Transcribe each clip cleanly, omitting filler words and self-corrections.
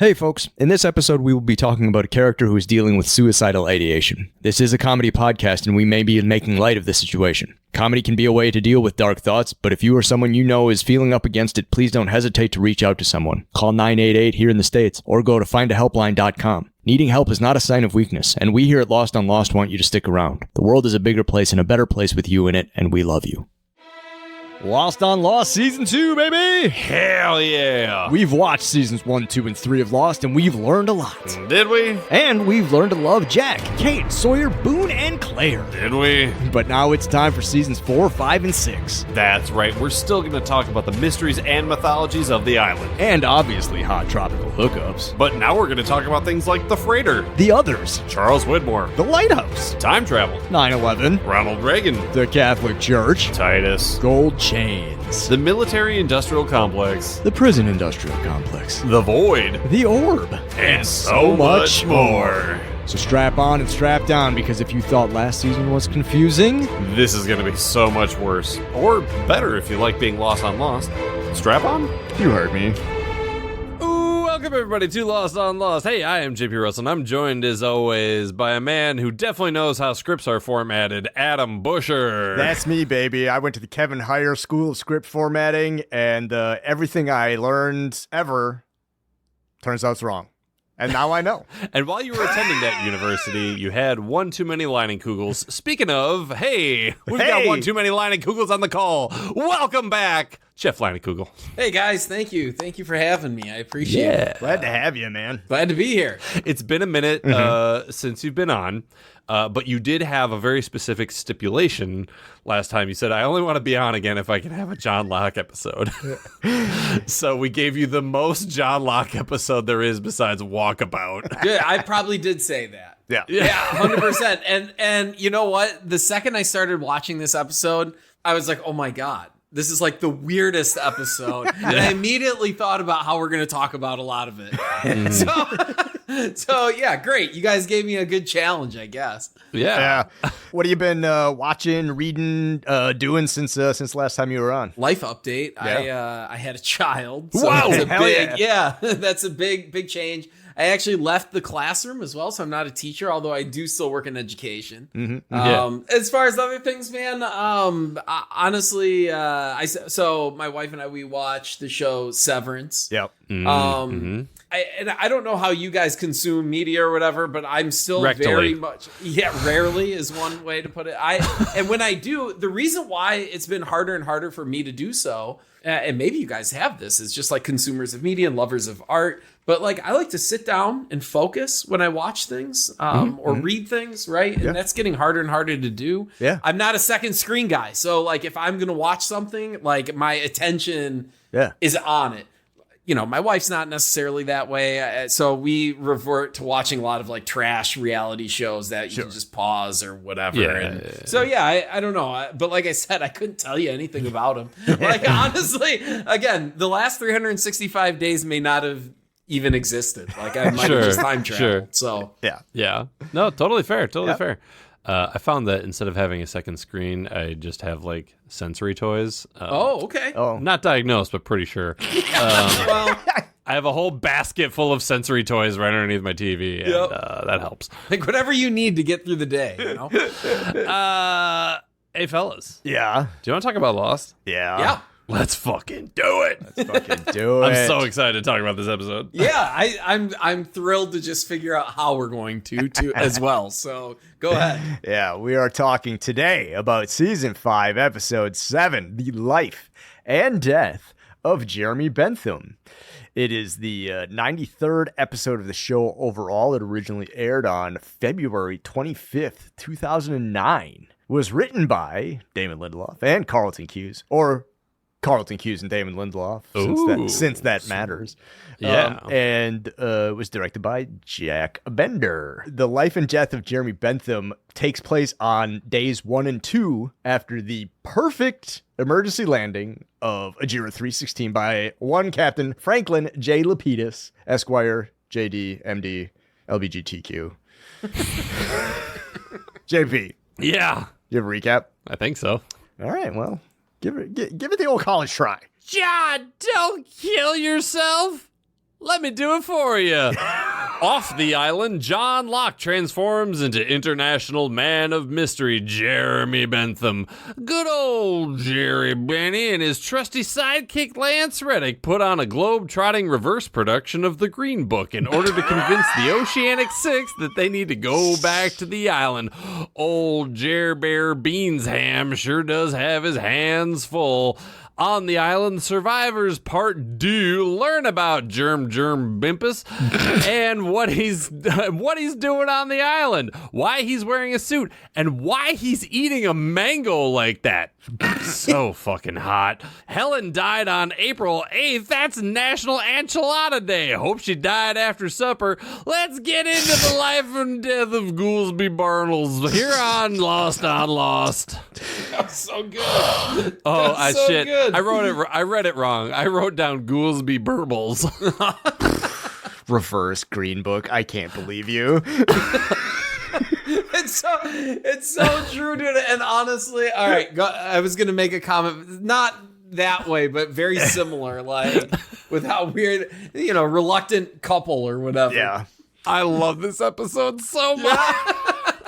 Hey folks, in this episode we will be talking about a character who is dealing with suicidal ideation. This is a comedy podcast and we may be making light of the situation. Comedy can be a way to deal with dark thoughts, but if you or someone you know is feeling up against it, please don't hesitate to reach out to someone. Call 988 here in the States or go to findahelpline.com. Needing help is not a sign of weakness, and we here at Lost on Lost want you to stick around. The world is a bigger place and a better place with you in it, and we love you. Lost on Lost Season 2, baby! Hell yeah! We've watched Seasons 1, 2, and 3 of Lost, and we've learned a lot. Did we? And we've learned to love Jack, Kate, Sawyer, Boone, and Claire. Did we? But now it's time for Seasons 4, 5, and 6. That's right, we're still going to talk about the mysteries and mythologies of the island. And obviously hot tropical hookups. But now we're going to talk about things like the freighter, The Others, Charles Widmore, The Lighthouse, time travel, 9/11, Ronald Reagan, the Catholic Church, Titus, gold chains, the military-industrial complex, the prison industrial complex, the void, the orb, and so much more. So strap on and strap down, because if you thought last season was confusing, This is going to be so much worse. Or better if you like being lost on Lost. Strap on? you heard me. Welcome everybody to Lost on Lost. Hey, I am JP Russell, and I'm joined as always by a man who definitely knows how scripts are formatted, Adam Busher. That's me, baby. I went to the Kevin Heyer School of Script Formatting, and everything I learned ever turns out it's wrong. And now I know. And while you were attending that university, you had one too many Leinenkugels. Speaking of, we've got one too many Leinenkugels on the call. Welcome back, Jeff Leinenkugel. Hey guys, thank you. Thank you for having me. I appreciate it. Glad to have you, man. Glad to be here. It's been a minute since you've been on, but you did have a very specific stipulation last time. You said, I only want to be on again if I can have a John Locke episode. So we gave you the most John Locke episode there is besides Walkabout. Good. I probably did say that. Yeah. Yeah, 100%. And you know what? The second I started watching this episode, I was like, oh my God. This is like the weirdest episode. And I immediately thought about how we're going to talk about a lot of it. So yeah, great. You guys gave me a good challenge, I guess. Yeah. What have you been watching, reading, doing since last time you were on? Life update. Yeah. I had a child. So Wow, that's a hell big, yeah. that's a big change. I actually left the classroom as well, so I'm not a teacher, although I do still work in education. As far as other things, man, honestly, so my wife and we watched the show Severance. Yep. I don't know how you guys consume media or whatever, but I'm still Rectally. very much, rarely is one way to put it. And when I do, the reason why it's been harder and harder for me to do so, and maybe you guys have this, is just like consumers of media and lovers of art. But like, I like to sit down and focus when I watch things or read things, right? And that's getting harder and harder to do. Yeah. I'm not a second screen guy. So like, if I'm going to watch something, like my attention is on it. You know, my wife's not necessarily that way. So we revert to watching a lot of like trash reality shows that you can just pause or whatever. So I don't know. But like I said, I couldn't tell you anything about them. Like honestly, again, the last 365 days may not have even existed. Like I might have just time traveled. So Yeah. No, totally fair. Fair. I found that instead of having a second screen, I just have like sensory toys. okay. Not diagnosed, but pretty sure. Well, I have a whole basket full of sensory toys right underneath my TV, and that helps. like whatever you need to get through the day, you know? Hey, fellas. Yeah. Do you want to talk about Lost? Yeah. Let's fucking do it. Fucking do it. I'm so excited to talk about this episode. Yeah, I'm thrilled to just figure out how we're going to as well. So go ahead. Yeah, we are talking today about Season 5, Episode 7, The Life and Death of Jeremy Bentham. It is the 93rd episode of the show overall. It originally aired on February 25th, 2009. It was written by Damon Lindelof and Carlton Cuse, or Carlton Cuse and Damon Lindelof, since that matters. Yeah. And was directed by Jack Bender. The life and death of Jeremy Bentham takes place on days 1 and 2 after the perfect emergency landing of Ajira 316 by one Captain Franklin J. Lapidus, Esquire, JD, MD, LBGTQ. JP. Yeah. You have a recap? I think so. All right, well, give it the old college try. John, don't kill yourself. Let me do it for you. Off the island, John Locke transforms into international man of mystery Jeremy Bentham. Good old Jerry Benny and his trusty sidekick Lance Reddick put on a globe-trotting reverse production of the Green Book in order to convince the Oceanic Six that they need to go back to the island. Old Jer Bear Beansham sure does have his hands full. On the island, survivors part 2 learn about Germ Bimpus and what he's doing on the island, why he's wearing a suit, and why he's eating a mango like that. So fucking hot. Helen died on April 8th. That's National Enchilada Day. Hope she died after supper. Let's get into the life and death of Goolsby Barnles here on Lost on Lost. That's so good. Oh, That's so shit. good. I read it wrong. I wrote down Goolsby Burbles. Reverse Green Book. I can't believe you. It's so true, dude. And honestly, all right, I was gonna make a comment, not that way, but very similar, like with how weird, reluctant couple or whatever. Yeah. I love this episode so much.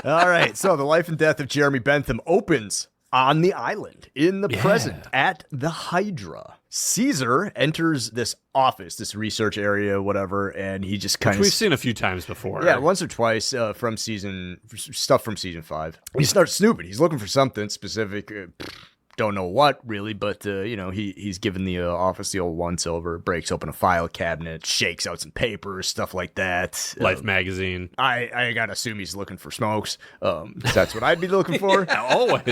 All right. So the life and death of Jeremy Bentham opens on the island in the present at the Hydra. Caesar enters this office, this research area, whatever, and he just kind of... We've seen a few times before. Yeah, once or twice from season 5. He starts snooping. He's looking for something specific. Don't know what, really, but, he's given the office the old once-over, breaks open a file cabinet, shakes out some papers, stuff like that. Life magazine. I gotta assume he's looking for smokes. That's what I'd be looking for. Always.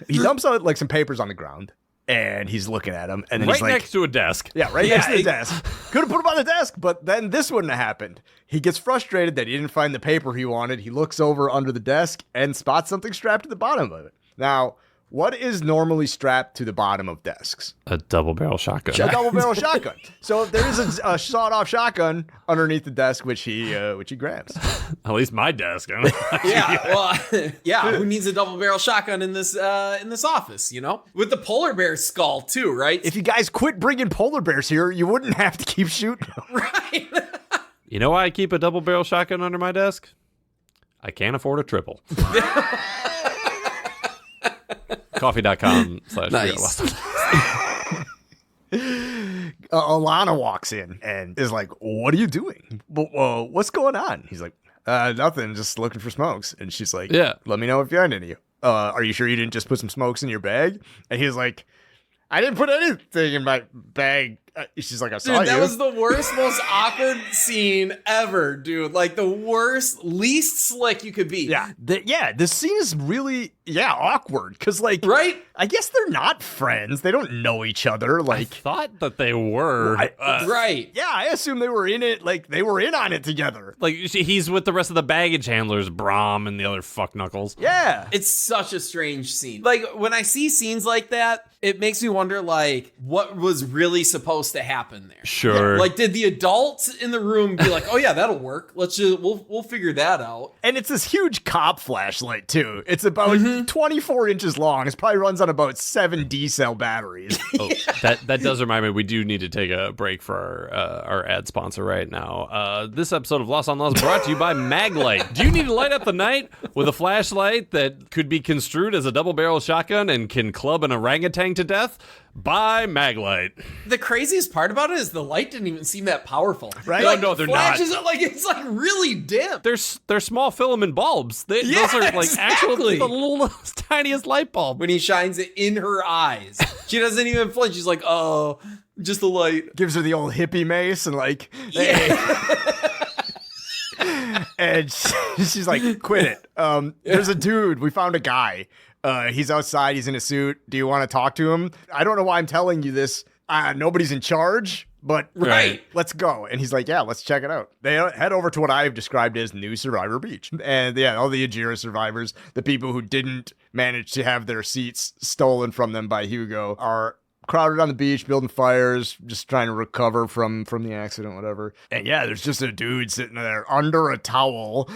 He dumps out, some papers on the ground. And he's looking at him, and then he's right next to a desk. Yeah, next to the desk. Could have put him on the desk, but then this wouldn't have happened. He gets frustrated that he didn't find the paper he wanted. He looks over under the desk and spots something strapped to the bottom of it. Now, what is normally strapped to the bottom of desks? A double-barrel shotgun. A double-barrel shotgun. So there is a sawed-off shotgun underneath the desk, which he grabs. At least my desk. Who needs a double-barrel shotgun in this office? With the polar bear skull too, right? If you guys quit bringing polar bears here, you wouldn't have to keep shooting them. Right. You know why I keep a double-barrel shotgun under my desk? I can't afford a triple. Coffee.com/. Nice. Alana walks in and is like, "What are you doing? What's going on?" He's like, "Nothing, just looking for smokes." And she's like, "Yeah, let me know if you find any. Are you sure you didn't just put some smokes in your bag?" And he's like, "I didn't put anything in my bag." She's like, "I saw you." That was the worst, most awkward scene ever, dude. Like the worst, least slick you could be. Yeah. This scene is really, awkward. Because, right? I guess they're not friends. They don't know each other. I thought that they were. Right. Yeah, I assume they were in it. They were in on it together. He's with the rest of the baggage handlers, Brom and the other fuck knuckles. Yeah. It's such a strange scene. When I see scenes like that, it makes me wonder, what was really supposed to happen there. Sure. Did the adults in the room be like, "Oh yeah, that'll work. Let's just we'll figure that out." And it's this huge cop flashlight too. It's about 24 inches long. It probably runs on about 7 D-cell batteries. Oh, that does remind me, we do need to take a break for our ad sponsor right now. This episode of Lost on Lost brought to you by Maglite. Do you need to light up the night with a flashlight that could be construed as a double-barrel shotgun and can club an orangutan to death? Buy Maglite. The craziest part about it is the light didn't even seem that powerful. Right? No, they're flashes not. It's really dim. They're small filament bulbs. Those are actually the little tiniest light bulb. When he shines it in her eyes, she doesn't even flinch. She's like, "Oh, just the light." Gives her the old hippie mace and hey. And she's like, "Quit it. There's a dude. We found a guy. He's outside. He's in a suit. Do you want to talk to him? I don't know why I'm telling you this. Nobody's in charge, but let's go." And he's like, "Yeah, let's check it out." They head over to what I've described as New Survivor Beach. And all the Ehhhh survivors, the people who didn't manage to have their seats stolen from them by Hugo, are crowded on the beach, building fires, just trying to recover from the accident, whatever. And there's just a dude sitting there under a towel,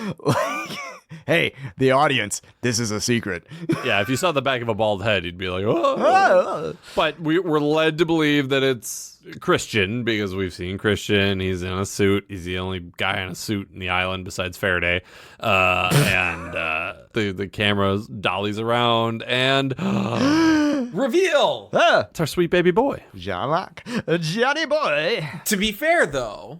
hey, the audience, this is a secret. Yeah, if you saw the back of a bald head, you'd be like, oh. But we're led to believe that it's Christian because we've seen Christian. He's in a suit. He's the only guy in a suit in the island besides Faraday. And the camera dollies around and reveal. It's our sweet baby boy. John Locke. Johnny boy. To be fair, though,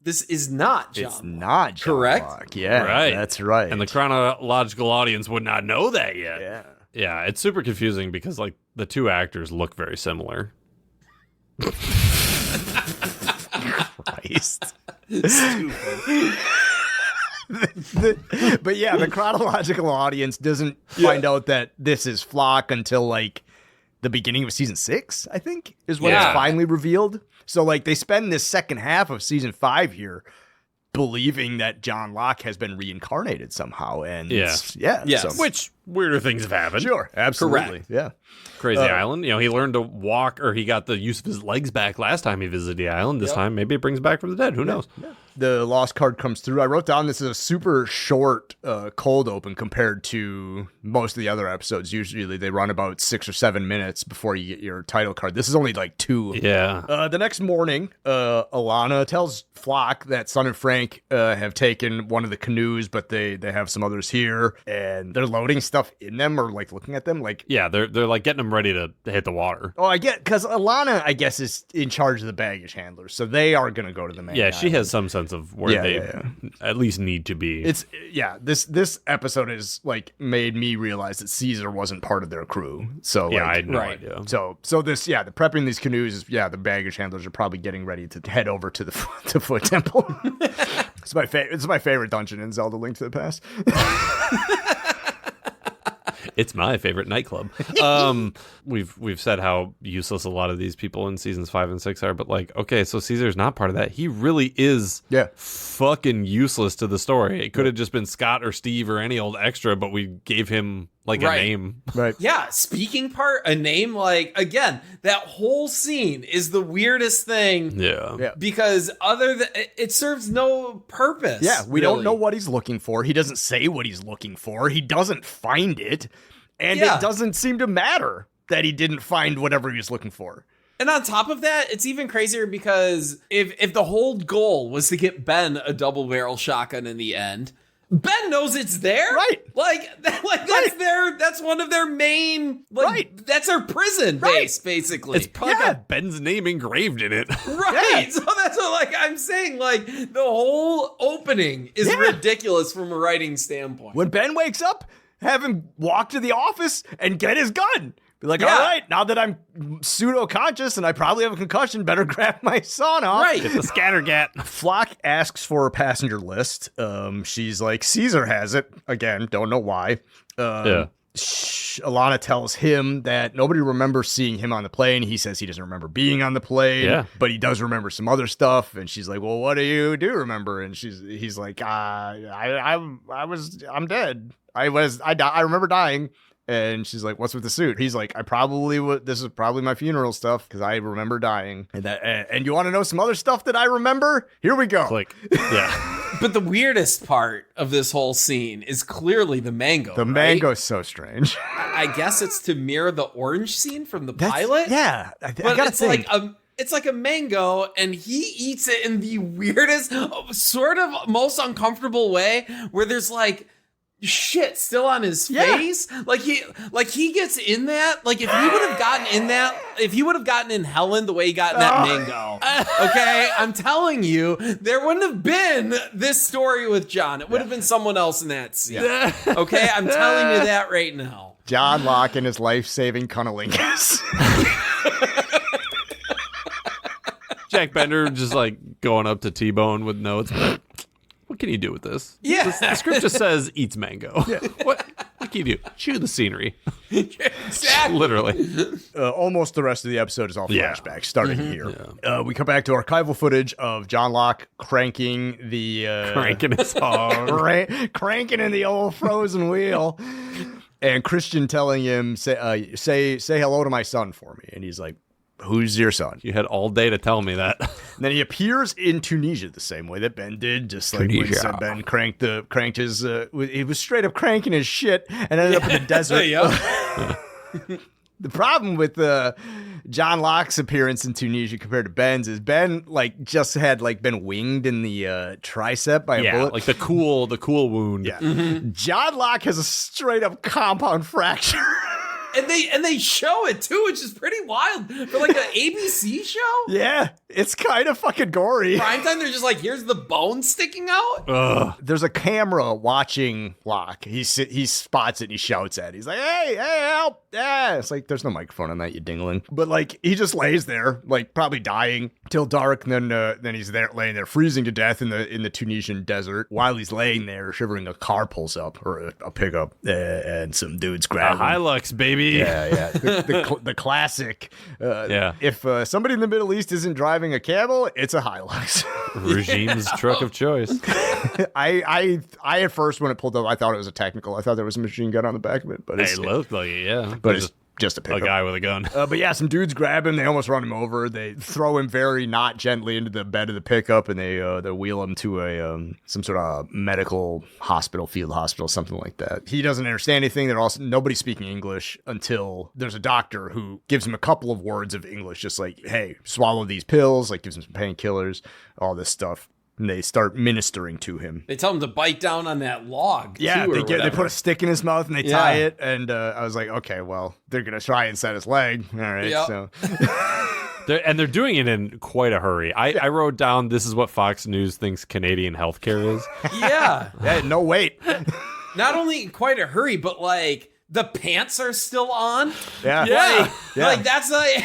this is not John. It's not John correct? Locke. Yeah, Right. That's right. And the chronological audience would not know that yet. Yeah. Yeah, it's super confusing because like the two actors look very similar. Christ. Stupid. But yeah, the chronological audience doesn't find out that this is Flock until like the beginning of season 6, I think, is when it's finally revealed. So like they spend this second half of season 5 here believing that John Locke has been reincarnated somehow. And Yes. So, Which weirder things have happened. sure, absolutely. Correct. Yeah. Crazy Island. You know, he learned to walk, or he got the use of his legs back last time he visited the island. This time, maybe it brings back from the dead. Who knows? The lost card comes through. I wrote down this is a super short cold open compared to most of the other episodes. Usually they run about 6 or 7 minutes before you get your title card. This is only like 2. Yeah. The next morning, Alana tells Flock that Son and Frank have taken one of the canoes, but they have some others here, and they're loading stuff in them or like looking at them. Like, Yeah, they're like getting them ready to hit the water. oh, I get, because Alana, I guess, is in charge of the baggage handlers, so they are going to go to the main Yeah, she island. has some sense of where they at least need to be. It's this episode has like made me realize that Caesar wasn't part of their crew. So yeah, like, I had no right. idea. so this the prepping these canoes is the baggage handlers are probably getting ready to head over to the to Foot Temple. It's my favorite dungeon in Zelda: Link to the Past. It's my favorite nightclub. We've said how useless a lot of these people in seasons 5 and 6 are, but like, okay, so Caesar's not part of that. He really is fucking useless to the story. It could have just been Scott or Steve or any old extra, but we gave him like a name. Right. Yeah, speaking part, a name, like, again, that whole scene is the weirdest thing. Yeah. Because it serves no purpose. Yeah, we really. don't know what he's looking for. He doesn't say what he's looking for. He doesn't find it. And it doesn't seem to matter that he didn't find whatever he was looking for. And on top of that, it's even crazier because if the whole goal was to get Ben a double barrel shotgun in the end, Ben knows it's there. Right. That's one of their main, that's their prison base, basically. It's probably got Ben's name engraved in it. Right. Yeah. So that's what I'm saying, the whole opening is ridiculous from a writing standpoint. When Ben wakes up, have him walk to the office and get his gun. Be like, all right, now that I'm pseudo-conscious and I probably have a concussion, better grab my sawn off. Right. Get the scattergat. Flock asks for a passenger list. She's like, Caesar has it. Again, don't know why. Alana tells him that nobody remembers seeing him on the plane. He says he doesn't remember being on the plane, but he does remember some other stuff. And she's like, well, what do you remember? And he's like, I'm dead. I remember dying. And she's like, what's with the suit? He's like, this is probably my funeral stuff because I remember dying. And you want to know some other stuff that I remember? Here we go. Click. Yeah. But the weirdest part of this whole scene is clearly the mango. The mango's so strange. I guess it's to mirror the orange scene from the pilot. Yeah. But it's like a mango, and he eats it in the weirdest, sort of most uncomfortable way, where there's shit still on his face. Like he gets in that. Like if he would have gotten in Helen the way he got in that mango. Okay, I'm telling you, there wouldn't have been this story with John. It would have been someone else in that scene. Okay, I'm telling you that right now. John Locke and his life-saving cunnilingus. Jack Bender just going up to T-Bone with notes. What can you do with this? Yeah. The script just says eats mango. Yeah. What can you do? Chew the scenery. Exactly. Literally. Almost the rest of the episode is all flashbacks, starting here. Yeah. We come back to archival footage of John Locke cranking his hog. Cranking in the old frozen wheel. And Christian telling him, say hello to my son for me. And he's like, who's your son? You had all day to tell me that. And then he appears in Tunisia the same way that Ben did, just like when said Ben cranked his, he was straight up cranking his shit and ended up in the desert. The problem with John Locke's appearance in Tunisia compared to Ben's is Ben like just had like been winged in the tricep by a bullet. Like the cool wound. Yeah. Mm-hmm. John Locke has a straight up compound fracture. And they show it too, which is pretty wild for like an ABC show. Yeah, it's kind of fucking gory. Primetime, they're just like, here's the bone sticking out. Ugh. There's a camera watching Locke. He spots it and he shouts at it. He's like, hey, help. Yeah. It's like, there's no microphone on that, you dingling. But like, he just lays there, like probably dying till dark. And then he's there laying there freezing to death in the Tunisian desert. While he's laying there shivering, a car pulls up, or a pickup, and some dudes grab him. Hilux, baby. Yeah. The classic. If somebody in the Middle East isn't driving a camel, it's a Hilux. Regime's truck of choice. I at first when it pulled up, I thought it was a technical. I thought there was a machine gun on the back of it, but it looked like it, yeah. But it's just a pickup. A guy with a gun. But yeah, some dudes grab him. They almost run him over. They throw him very not gently into the bed of the pickup, and they wheel him to a some sort of medical hospital, field hospital, something like that. He doesn't understand anything. They're also nobody's speaking English until there's a doctor who gives him a couple of words of English, just like, "Hey, swallow these pills." Like gives him some painkillers, all this stuff. And they start ministering to him. They tell him to bite down on that log. Yeah, they put a stick in his mouth and they tie it. And I was like, okay, well, they're gonna try and set his leg. All right, so. They're doing it in quite a hurry. I wrote down, this is what Fox News thinks Canadian healthcare is. Yeah. No wait. Not only in quite a hurry, but like the pants are still on. Yeah. Like that's like,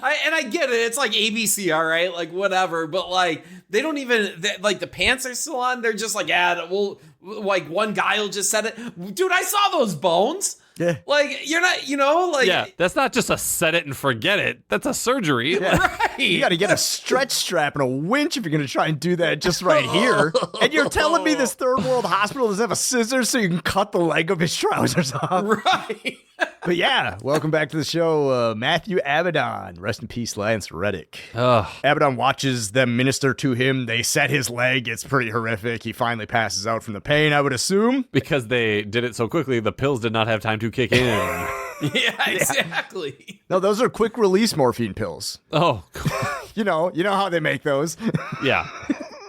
I get it. It's like ABC, all right, like whatever. But like they don't even like the pants are still on. They're just like, well, like one guy will just set it. Dude, I saw those bones. Yeah. Like you're not, like that's not just a set it and forget it. That's a surgery. Yeah. Right. You got to get a stretch strap and a winch if you're going to try and do that just right here. And you're telling me this third world hospital doesn't have a scissors so you can cut the leg of his trousers off. Right. But yeah, welcome back to the show, Matthew Abaddon. Rest in peace, Lance Reddick. Abaddon watches them minister to him. They set his leg. It's pretty horrific. He finally passes out from the pain, I would assume. Because they did it so quickly, the pills did not have time to kick in. Yeah, exactly. No, those are quick release morphine pills. Oh. You know how they make those. Yeah.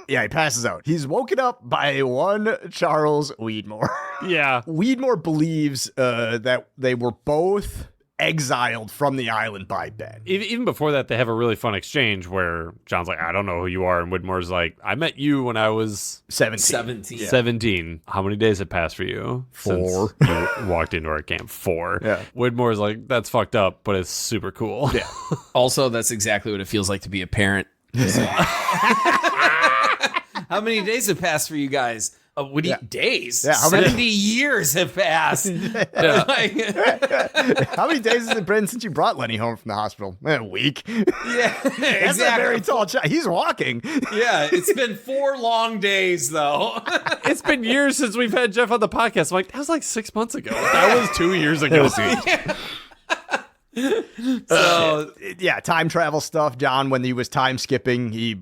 Yeah, he passes out. He's woken up by one Charles Weedmore. Yeah. Weedmore believes that they were both exiled from the island by Ben. Even before that, they have a really fun exchange where John's like, I don't know who you are. And Widmore's like, I met you when I was 17. Yeah. 17. How many days have passed for you? 4. Since you walked into our camp? 4. Yeah. Widmore's like, that's fucked up, but it's super cool. Yeah. Also, that's exactly what it feels like to be a parent. How many days have passed for you guys? Days? Yeah, 70 years have passed. How many days has it been since you brought Lenny home from the hospital? A week. Yeah, That's a very tall child. He's walking. Yeah, it's been 4 long days, though. It's been years since we've had Jeff on the podcast. I'm like, that was like 6 months ago. That was 2 years ago. So time travel stuff. John, when he was time skipping, he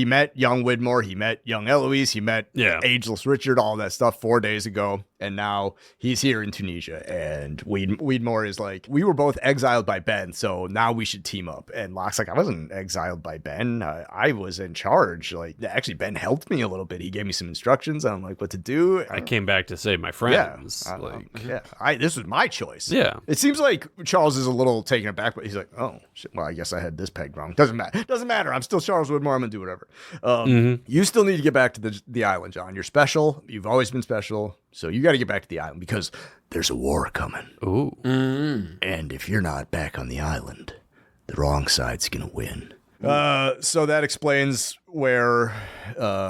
met young Widmore, he met young Eloise, he met ageless Richard, all that stuff 4 days ago, and now he's here in Tunisia. And Weedmore is like, we were both exiled by Ben, so now we should team up. And Locke's like, I wasn't exiled by Ben. I was in charge. Like, actually, Ben helped me a little bit. He gave me some instructions on like what to do. I came back to save my friends. This was my choice. Yeah. It seems like Charles is a little taken aback, but he's like, oh, shit, well, I guess I had this pegged wrong. Doesn't matter. I'm still Charles Widmore. I'm going to do whatever. You still need to get back to the island, John. You're special. You've always been special. So you got to get back to the island because there's a war coming. Ooh. Mm-hmm. And if you're not back on the island, the wrong side's going to win. So that explains where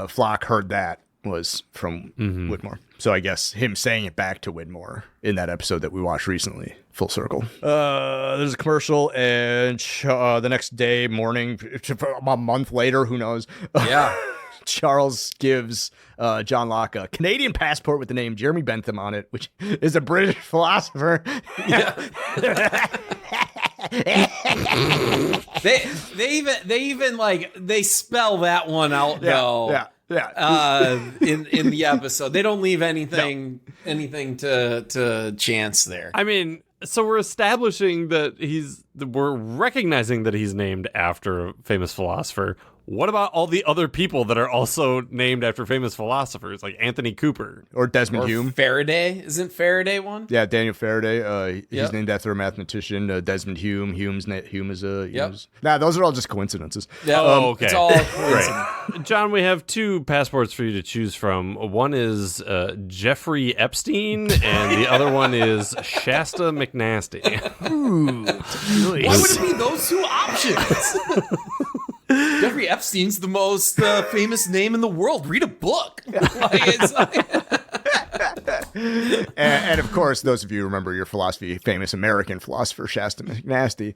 Flock heard that was from Widmore. So I guess him saying it back to Widmore in that episode that we watched recently. Full circle. There's a commercial, and the next day, morning, a month later, who knows? Yeah. Charles gives John Locke a Canadian passport with the name Jeremy Bentham on it, which is a British philosopher. Yeah. They even like they spell that one out though. In the episode, they don't leave anything to chance there. I mean, so we're establishing that we're recognizing that he's named after a famous philosopher. What about all the other people that are also named after famous philosophers, like Anthony Cooper or Desmond Hume? Faraday, isn't Faraday one? Yeah, Daniel Faraday. He's named after a mathematician. Desmond Hume. Hume is a. Nah, those are all just coincidences. Yeah, okay. It's all coincidence. John, we have two passports for you to choose from. One is Jeffrey Epstein, and the other one is Shasta McNasty. Ooh, why would it be those two options? Jeffrey Epstein's the most famous name in the world. Read a book. And of course, those of you who remember your philosophy, famous American philosopher Shasta McNasty.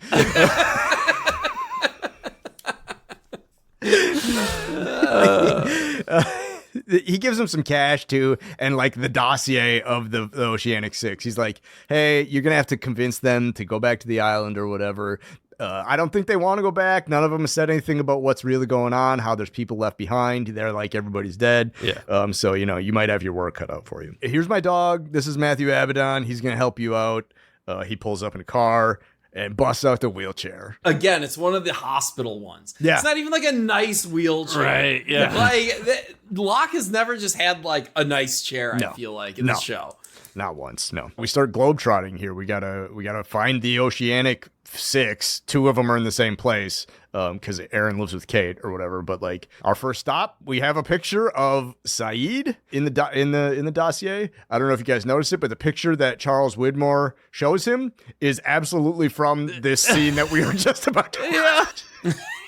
He gives him some cash too, and like the dossier of the Oceanic Six. He's like, "Hey, you're gonna have to convince them to go back to the island or whatever." I don't think they want to go back. None of them have said anything about what's really going on, how there's people left behind. They're like, everybody's dead. Yeah. So, you might have your work cut out for you. Here's my dog. This is Matthew Abaddon. He's going to help you out. He pulls up in a car and busts out the wheelchair. Again, it's one of the hospital ones. Yeah. It's not even like a nice wheelchair. Right, yeah. Like, Locke has never just had like a nice chair, I feel like, in the show. Not once, no. We start globetrotting here. We gotta find the Oceanic Six. Two of them are in the same place because Aaron lives with Kate or whatever. But like our first stop, we have a picture of Saeed in the dossier. I don't know if you guys noticed it, but the picture that Charles Widmore shows him is absolutely from this scene that we were just about to watch.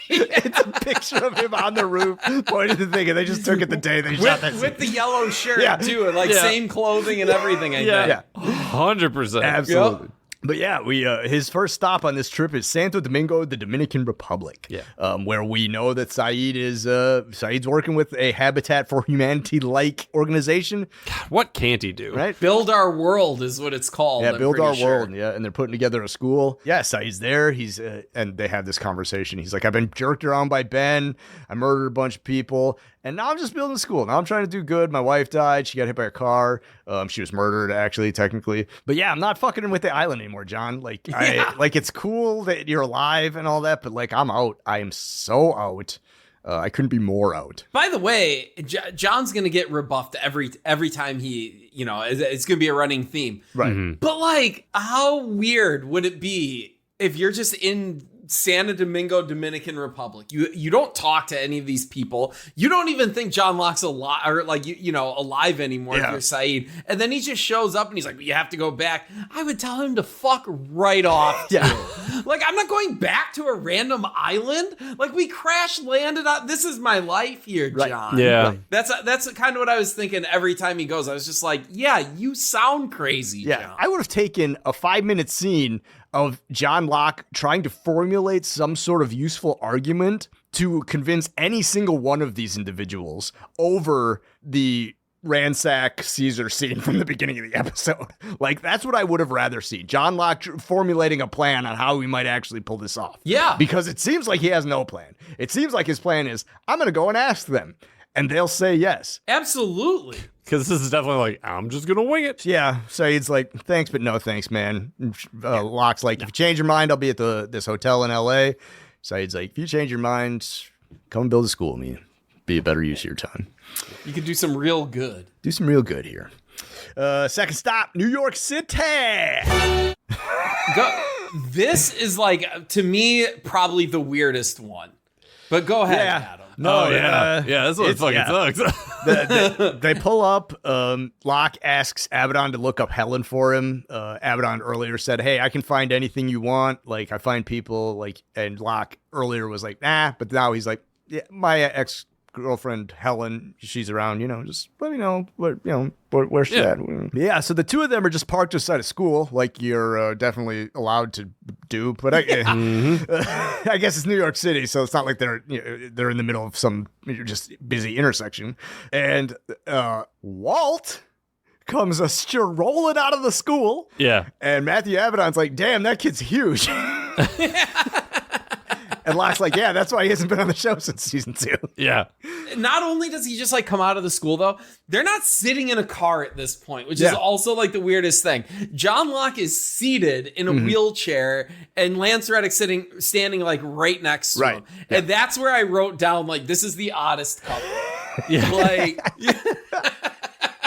It's a picture of him on the roof pointing the thing, and they just took it the day they shot that scene. With the yellow shirt, too, and like same clothing and everything, I think. 100%. Absolutely. Yep. But yeah, we his first stop on this trip is Santo Domingo, the Dominican Republic, where we know that Saeed's working with a Habitat for Humanity-like organization. God, what can't he do? Right? Build Our World is what it's called. Yeah, Build Our World. Yeah, and they're putting together a school. Yeah, Saeed's there. He's and they have this conversation. He's like, I've been jerked around by Ben. I murdered a bunch of people. And now I'm just building a school. Now I'm trying to do good. My wife died. She got hit by a car. She was murdered, actually, technically. But yeah, I'm not fucking with the island anymore, John. Like, it's cool that you're alive and all that, but like, I'm out. I am so out. I couldn't be more out. By the way, John's gonna get rebuffed every time he, it's gonna be a running theme, right? Mm-hmm. But like, how weird would it be if you're just in Santo Domingo, Dominican Republic? You don't talk to any of these people. You don't even think John Locke's alive or like alive anymore. If you're Saeed, and then he just shows up and he's like, "You have to go back." I would tell him to fuck right off. Like, I'm not going back to a random island. Like, we crash landed on. This is my life here, John. Right. Yeah, that's kind of what I was thinking every time he goes. I was just like, "Yeah, you sound crazy." John. I would have taken a 5-minute scene of John Locke trying to formulate some sort of useful argument to convince any single one of these individuals over the ransack Caesar scene from the beginning of the episode. Like, that's what I would have rather seen. John Locke formulating a plan on how we might actually pull this off. Yeah. Because it seems like he has no plan. It seems like his plan is, I'm going to go and ask them. And they'll say yes. Absolutely. Because this is definitely like, I'm just going to wing it. Yeah. Saeed's like, thanks, but no thanks, man. Locke's like, if you change your mind, I'll be at this hotel in L.A. Saeed's like, if you change your mind, come and build a school with me. Be a better use of your time. You could do some real good. Do some real good here. Second stop, New York City. This is like, to me, probably the weirdest one. But go ahead, Adam. No, this one fucking sucks. They pull up. Locke asks Abaddon to look up Helen for him. Abaddon earlier said, "Hey, I can find anything you want. Like, I find people." Like, and Locke earlier was like, "Nah," but now he's like, "Yeah, my ex-girlfriend Helen, she's around. Just let me know where she's at." Yeah. So the two of them are just parked outside of school, like you're definitely allowed to do. But I guess it's New York City, so it's not like they're in the middle of some just busy intersection. And Walt comes strolling out of the school. Yeah. And Matthew Abaddon's like, "Damn, that kid's huge." And Locke's like, yeah, that's why he hasn't been on the show since season 2. Yeah. Not only does he just like come out of the school though, they're not sitting in a car at this point, which is also like the weirdest thing. John Locke is seated in a wheelchair and Lance Reddick standing like right next to him. Yeah. And that's where I wrote down like, this is the oddest couple. Yeah. Like,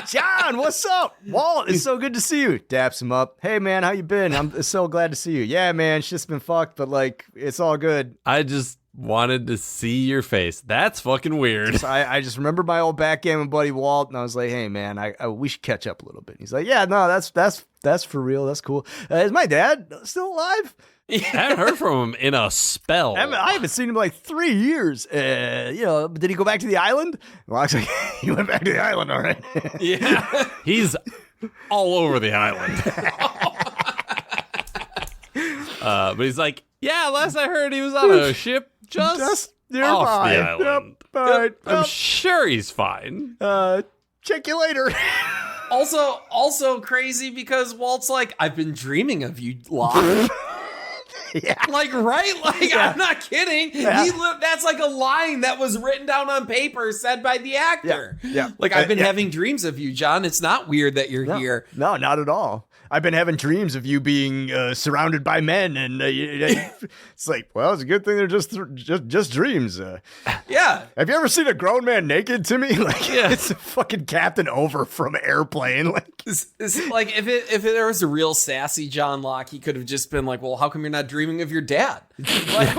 John, what's up? Walt, it's so good to see you. Daps him up. Hey, man, how you been? I'm so glad to see you. Yeah, man, shit's been fucked, but like, it's all good. I just wanted to see your face. That's fucking weird. I just remember my old backgammon buddy Walt, and I was like, hey, man, we should catch up a little bit. He's like, yeah, no, that's for real. That's cool. Is my dad still alive? I haven't heard from him in a spell. I haven't seen him in like 3 years. Did he go back to the island? Locke's like, he went back to the island, all right. Yeah. He's all over the island. But he's like, yeah, last I heard he was on a ship just nearby. Off the island. Yep. I'm sure he's fine. Check you later. Also crazy because Walt's like, I've been dreaming of you, Locke. Yeah. Like, right? Like, I'm not kidding. Yeah. That's like a line that was written down on paper said by the actor. Yeah. Like, I've been having dreams of you, John. It's not weird that you're here. No, not at all. I've been having dreams of you being surrounded by men, and it's like, well, it's a good thing they're just dreams. Yeah. Have you ever seen a grown man naked, Timmy? Like, it's a fucking Captain Over from Airplane. Like, it's like if there was a real sassy John Locke, he could have just been like, well, how come you're not dreaming of your dad? Like,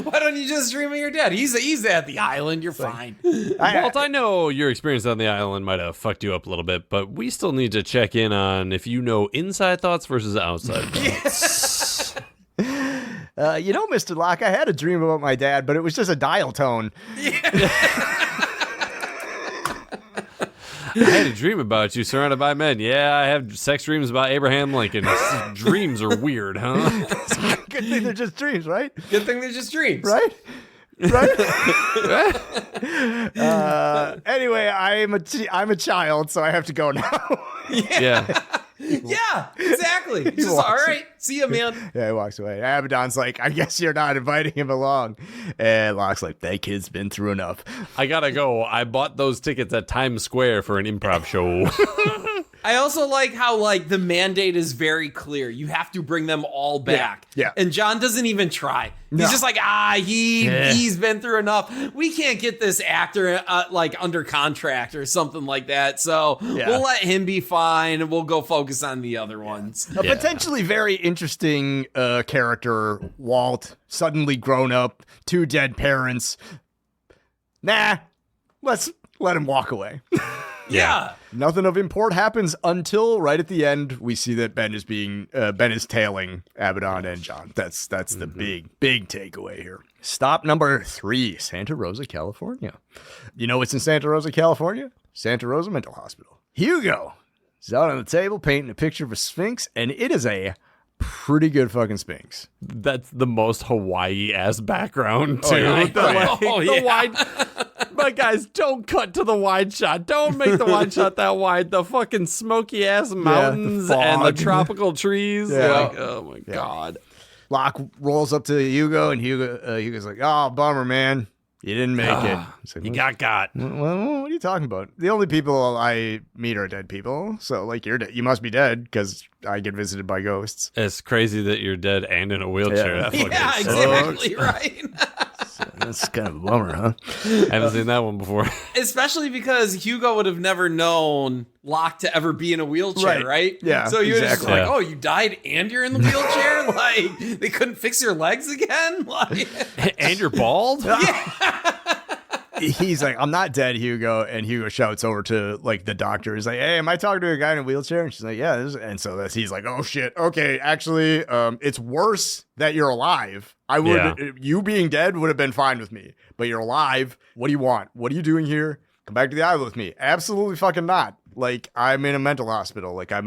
why don't you just dream of your dad? He's at the island. You're fine. Walt, I know your experience on the island might have fucked you up a little bit, but we still need to check in on if you know inside thoughts versus outside thoughts. Mr. Locke, I had a dream about my dad, but it was just a dial tone. I had a dream about you surrounded by men. Yeah, I have sex dreams about Abraham Lincoln. Dreams are weird, huh? Good thing they're just dreams, right? Good thing they're just dreams. Right? Anyway, I'm a child, so I have to go now. Yeah. Yeah, exactly. Just all right. See ya, man. Yeah, he walks away. Abaddon's like, I guess you're not inviting him along. And Locke's like, that kid's been through enough. I gotta go. I bought those tickets at Times Square for an improv show. I also like how like the mandate is very clear. You have to bring them all back. Yeah. And John doesn't even try. He's just like, he's been through enough. We can't get this actor like under contract or something like that. So we'll let him be fine and we'll go focus on the other ones. A potentially very interesting character, Walt, suddenly grown up, 2 dead parents. Nah, let's let him walk away. Yeah. Nothing of import happens until right at the end we see that Ben is tailing Abaddon and John. That's the big takeaway here. Stop number 3, Santa Rosa, California. You know what's in Santa Rosa, California? Santa Rosa Mental Hospital. Hugo is out on the table painting a picture of a sphinx, and it is a pretty good fucking sphinx. That's the most Hawaii-ass background, too. The wide... But guys, don't cut to the wide shot. Don't make the wide shot that wide. The fucking smoky-ass mountains and the tropical trees. Yeah. Like, oh, my God. Locke rolls up to Hugo, and Hugo's like, oh, bummer, man. You didn't make it. Like, you got. Well, what are you talking about? The only people I meet are dead people. So, like, you must be dead because I get visited by ghosts. It's crazy that you're dead and in a wheelchair. Yeah, exactly right. That's kind of a bummer, huh? I haven't seen that one before. Especially because Hugo would have never known Locke to ever be in a wheelchair, right? Yeah. So he was just like, Yeah. oh, you died and you're in the wheelchair? Like, they couldn't fix your legs again? Like, And you're bald? He's like, I'm not dead, Hugo. And Hugo shouts over to like the doctor. He's like, hey, am I talking to a guy in a wheelchair? And she's like, yeah. And so he's like, oh shit. Okay, actually, it's worse that you're alive. You being dead would have been fine with me, but you're alive. What do you want? What are you doing here? Come back to the island with me. Absolutely fucking not. Like, I'm in a mental hospital. Like, I'm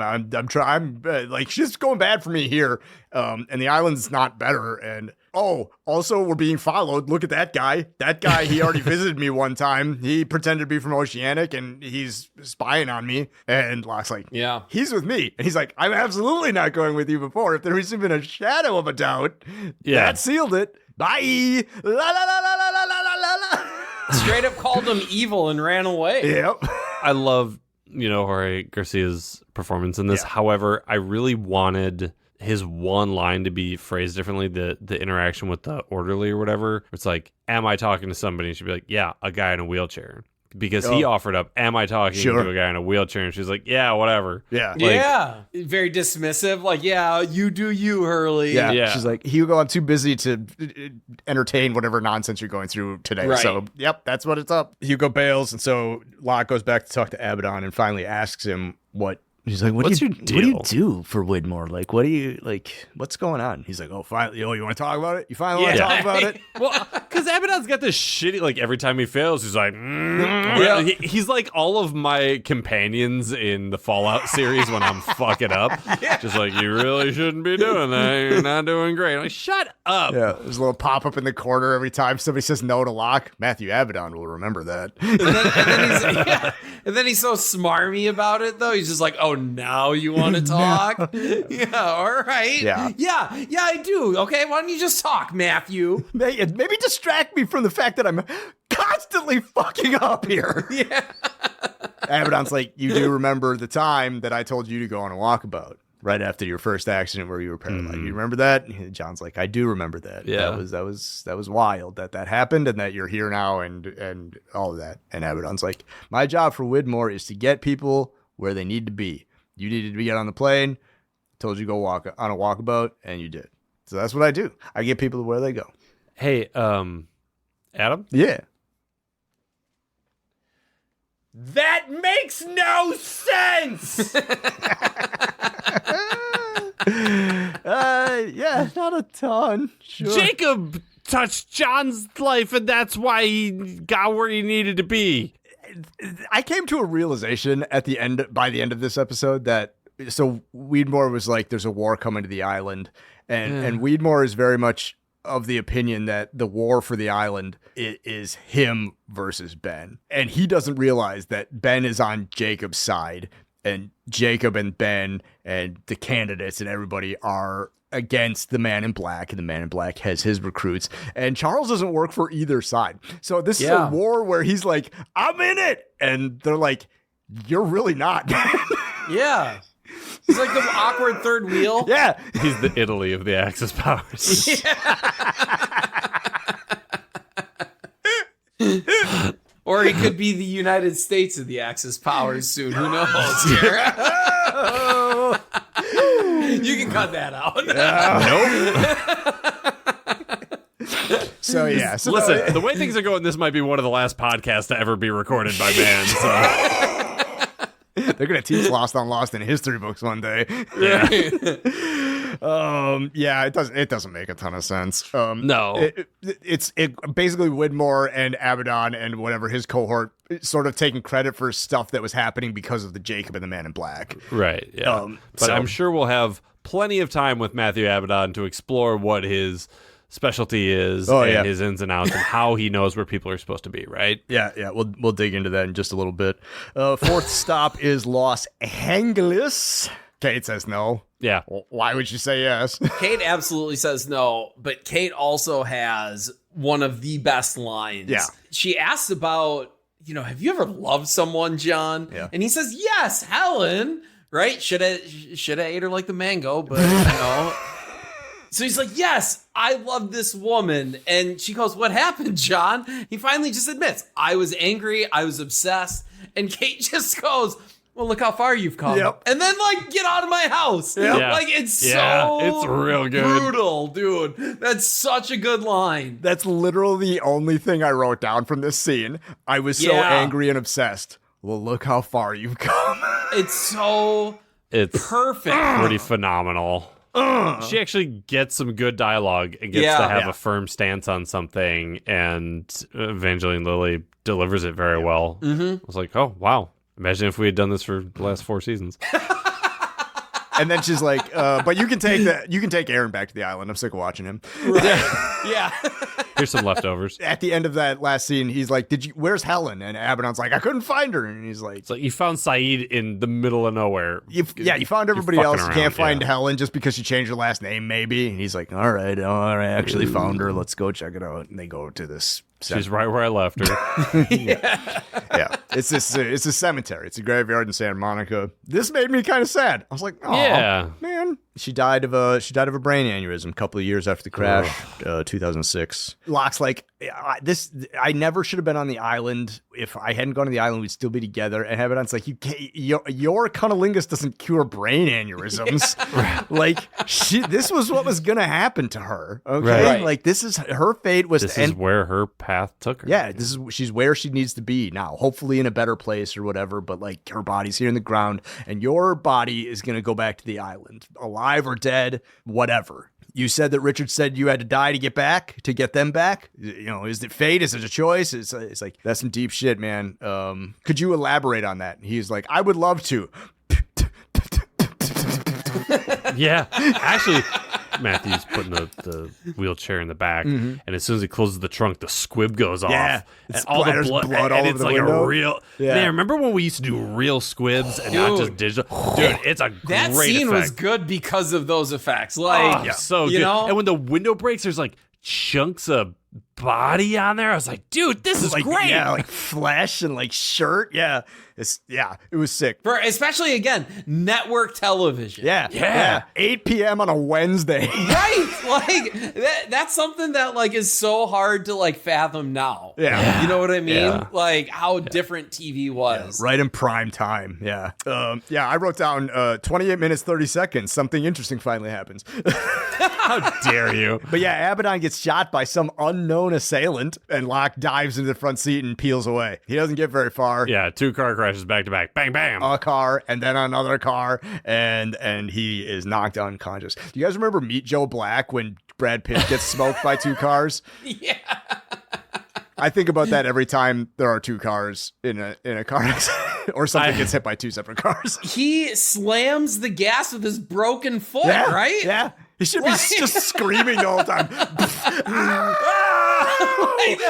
like, shit's going bad for me here. And the island's not better. And, oh, also, we're being followed. Look at that guy. That guy, he already visited me one time. He pretended to be from Oceanic, and he's spying on me. And Locke's like, yeah, he's with me. And he's like, I'm absolutely not going with you before. If there was even a shadow of a doubt, that sealed it. Bye. La, la, la, la, la, la, la, la, la. Straight up called him evil and ran away. Yep. I love, Jorge Garcia's performance in this. Yeah. However, I really wanted his one line to be phrased differently. The interaction with the orderly or whatever. It's like, am I talking to somebody? And she'd be like, yeah, a guy in a wheelchair. Because he offered up, am I talking to a guy in a wheelchair? And she's like, yeah, whatever. Yeah. Yeah. Very dismissive. Like, yeah, you do you, Hurley. Yeah. She's like, Hugo, I'm too busy to entertain whatever nonsense you're going through today. Right. So, yep, that's what it's up. Hugo bails, and so Locke goes back to talk to Abaddon and finally asks him what. He's like, What's your deal? What do you do for Widmore? Like, what do you, like, what's going on? He's like, oh, finally, you want to talk about it? You finally want to talk about it? Well, because Abaddon's got this shitty, like, every time he fails, he's like, he's like all of my companions in the Fallout series when I'm fucking up. Just like, you really shouldn't be doing that. You're not doing great. I'm like, shut up. Yeah, there's a little pop up in the corner every time somebody says no to Locke. Matthew Abaddon will remember that. And then he's so smarmy about it, though. He's just like, oh, now you want to talk? Yeah, all right. Yeah, I do. Okay, why don't you just talk, Matthew? Maybe distract me from the fact that I'm constantly fucking up here. Yeah. Abaddon's like, you do remember the time that I told you to go on a walkabout right after your first accident where you were paralyzed. You remember that? And John's like, I do remember that. Yeah. That was wild that happened and that you're here now and all of that. And Abaddon's like, my job for Widmore is to get people where they need to be. You needed to get on the plane, told you to go walk on a walkabout, and you did. So that's what I do. I get people to where they go. Hey, Adam? Yeah. That makes no sense. Yeah, not a ton. Sure. Jacob touched John's life, and that's why he got where he needed to be. I came to a realization by the end of this episode that so Weedmore was like, there's a war coming to the island, and Weedmore is very much of the opinion that the war for the island is him versus Ben, and he doesn't realize that Ben is on Jacob's side, and Jacob and Ben and the candidates and everybody are against the Man in Black, and the Man in Black has his recruits, and Charles doesn't work for either side. So this is a war where he's like, I'm in it, and they're like, you're really not. Yeah. He's like the awkward third wheel. Yeah. He's the Italy of the Axis powers. Yeah. Or he could be the United States of the Axis powers soon. Who knows? You can cut that out. Nope. So yeah. So listen, the way things are going, this might be one of the last podcasts to ever be recorded by man. So. They're gonna teach Lost on Lost in history books one day. Yeah. It doesn't make a ton of sense. No. It's basically Widmore and Abaddon and whatever his cohort sort of taking credit for stuff that was happening because of the Jacob and the Man in Black. Right. Yeah. But I'm sure we'll have plenty of time with Matthew Abaddon to explore what his specialty is his ins and outs and how he knows where people are supposed to be, right? Yeah. We'll dig into that in just a little bit. Fourth stop is Los Angeles. Kate says no. Yeah. Well, why would you say yes? Kate absolutely says no, but Kate also has one of the best lines. Yeah. She asks about, have you ever loved someone, John? Yeah. And he says, yes, Helen. Right? Should have ate her like the mango, but So he's like, yes, I love this woman. And she goes, what happened, John? He finally just admits, I was angry. I was obsessed. And Kate just goes, well, look how far you've come. Yep. And then, get out of my house. Yep. Yeah. It's it's real good. brutal, dude. That's such a good line. That's literally the only thing I wrote down from this scene. I was so angry and obsessed. Well, look how far you've come. It's perfect. Pretty phenomenal. She actually gets some good dialogue and gets to have a firm stance on something, and Evangeline Lilly delivers it very well. Mm-hmm. I was like, oh, wow. Imagine if we had done this for the last 4 seasons. And then she's like, but you can take Aaron back to the island. I'm sick of watching him. Right. Yeah. Here's some leftovers. At the end of that last scene, he's like, where's Helen? And Abaddon's like, I couldn't find her. And he's like, It's like you found Saeed in the middle of nowhere. you found everybody fucking else. You around, can't find yeah. Helen just because she changed her last name, maybe. And he's like, all right, I actually found her. Let's go check it out. And they go to this. She's right where I left her. Yeah, it's a cemetery. It's a graveyard in Santa Monica. This made me kind of sad. I was like, oh, Yeah. man. She died of a brain aneurysm a couple of years after the crash, 2006. Locke's like, I never should have been on the island. If I hadn't gone to the island, we'd still be together. And Abaddon's like, your cunnilingus doesn't cure brain aneurysms. Like, this was what was gonna happen to her. Okay, Right. like this is her fate was. This is where her path took her. Yeah, she's where she needs to be now. Hopefully in a better place or whatever. But like her body's here in the ground, and your body is gonna go back to the island, alive or dead, whatever. You said that Richard said you had to die to get them back. You know, is it fate? Is it a choice? It's like, that's some deep shit, man. Could you elaborate on that? He's like, I would love to. Yeah. Actually, Matthew's putting the wheelchair in the back, and as soon as he closes the trunk, the squib goes off. Yeah, And all the blood all and over it's the like window. a real. Yeah. Man, remember when we used to do real squibs and not just digital? Dude, it's a That great scene effect. was good because of those effects. Like, Oh, so you good. know? And when the window breaks, there's like chunks of body on there. I was like, dude, this is Like, great. yeah, like flesh and like shirt. Yeah, it was sick. For especially again, network television. Yeah. 8 p.m. on a Wednesday. Right? Like that's something that like is so hard to like fathom now. Yeah. You know what I mean? Yeah. Like how different TV was. Right in prime time. Yeah. I wrote down 28 minutes, 30 seconds. Something interesting finally happens. How dare you? But yeah, Abaddon gets shot by some unknown assailant, and Locke dives into the front seat and peels away. He doesn't get very far. Yeah, 2 car crashes back to back. Bang, bam. A car and then another car, and he is knocked unconscious. Do you guys remember Meet Joe Black when Brad Pitt gets smoked by 2 cars? Yeah. I think about that every time there are 2 cars in a car accident, or something gets hit by 2 separate cars. He slams the gas with his broken foot, Yeah, right? Yeah. He should be just screaming the whole time.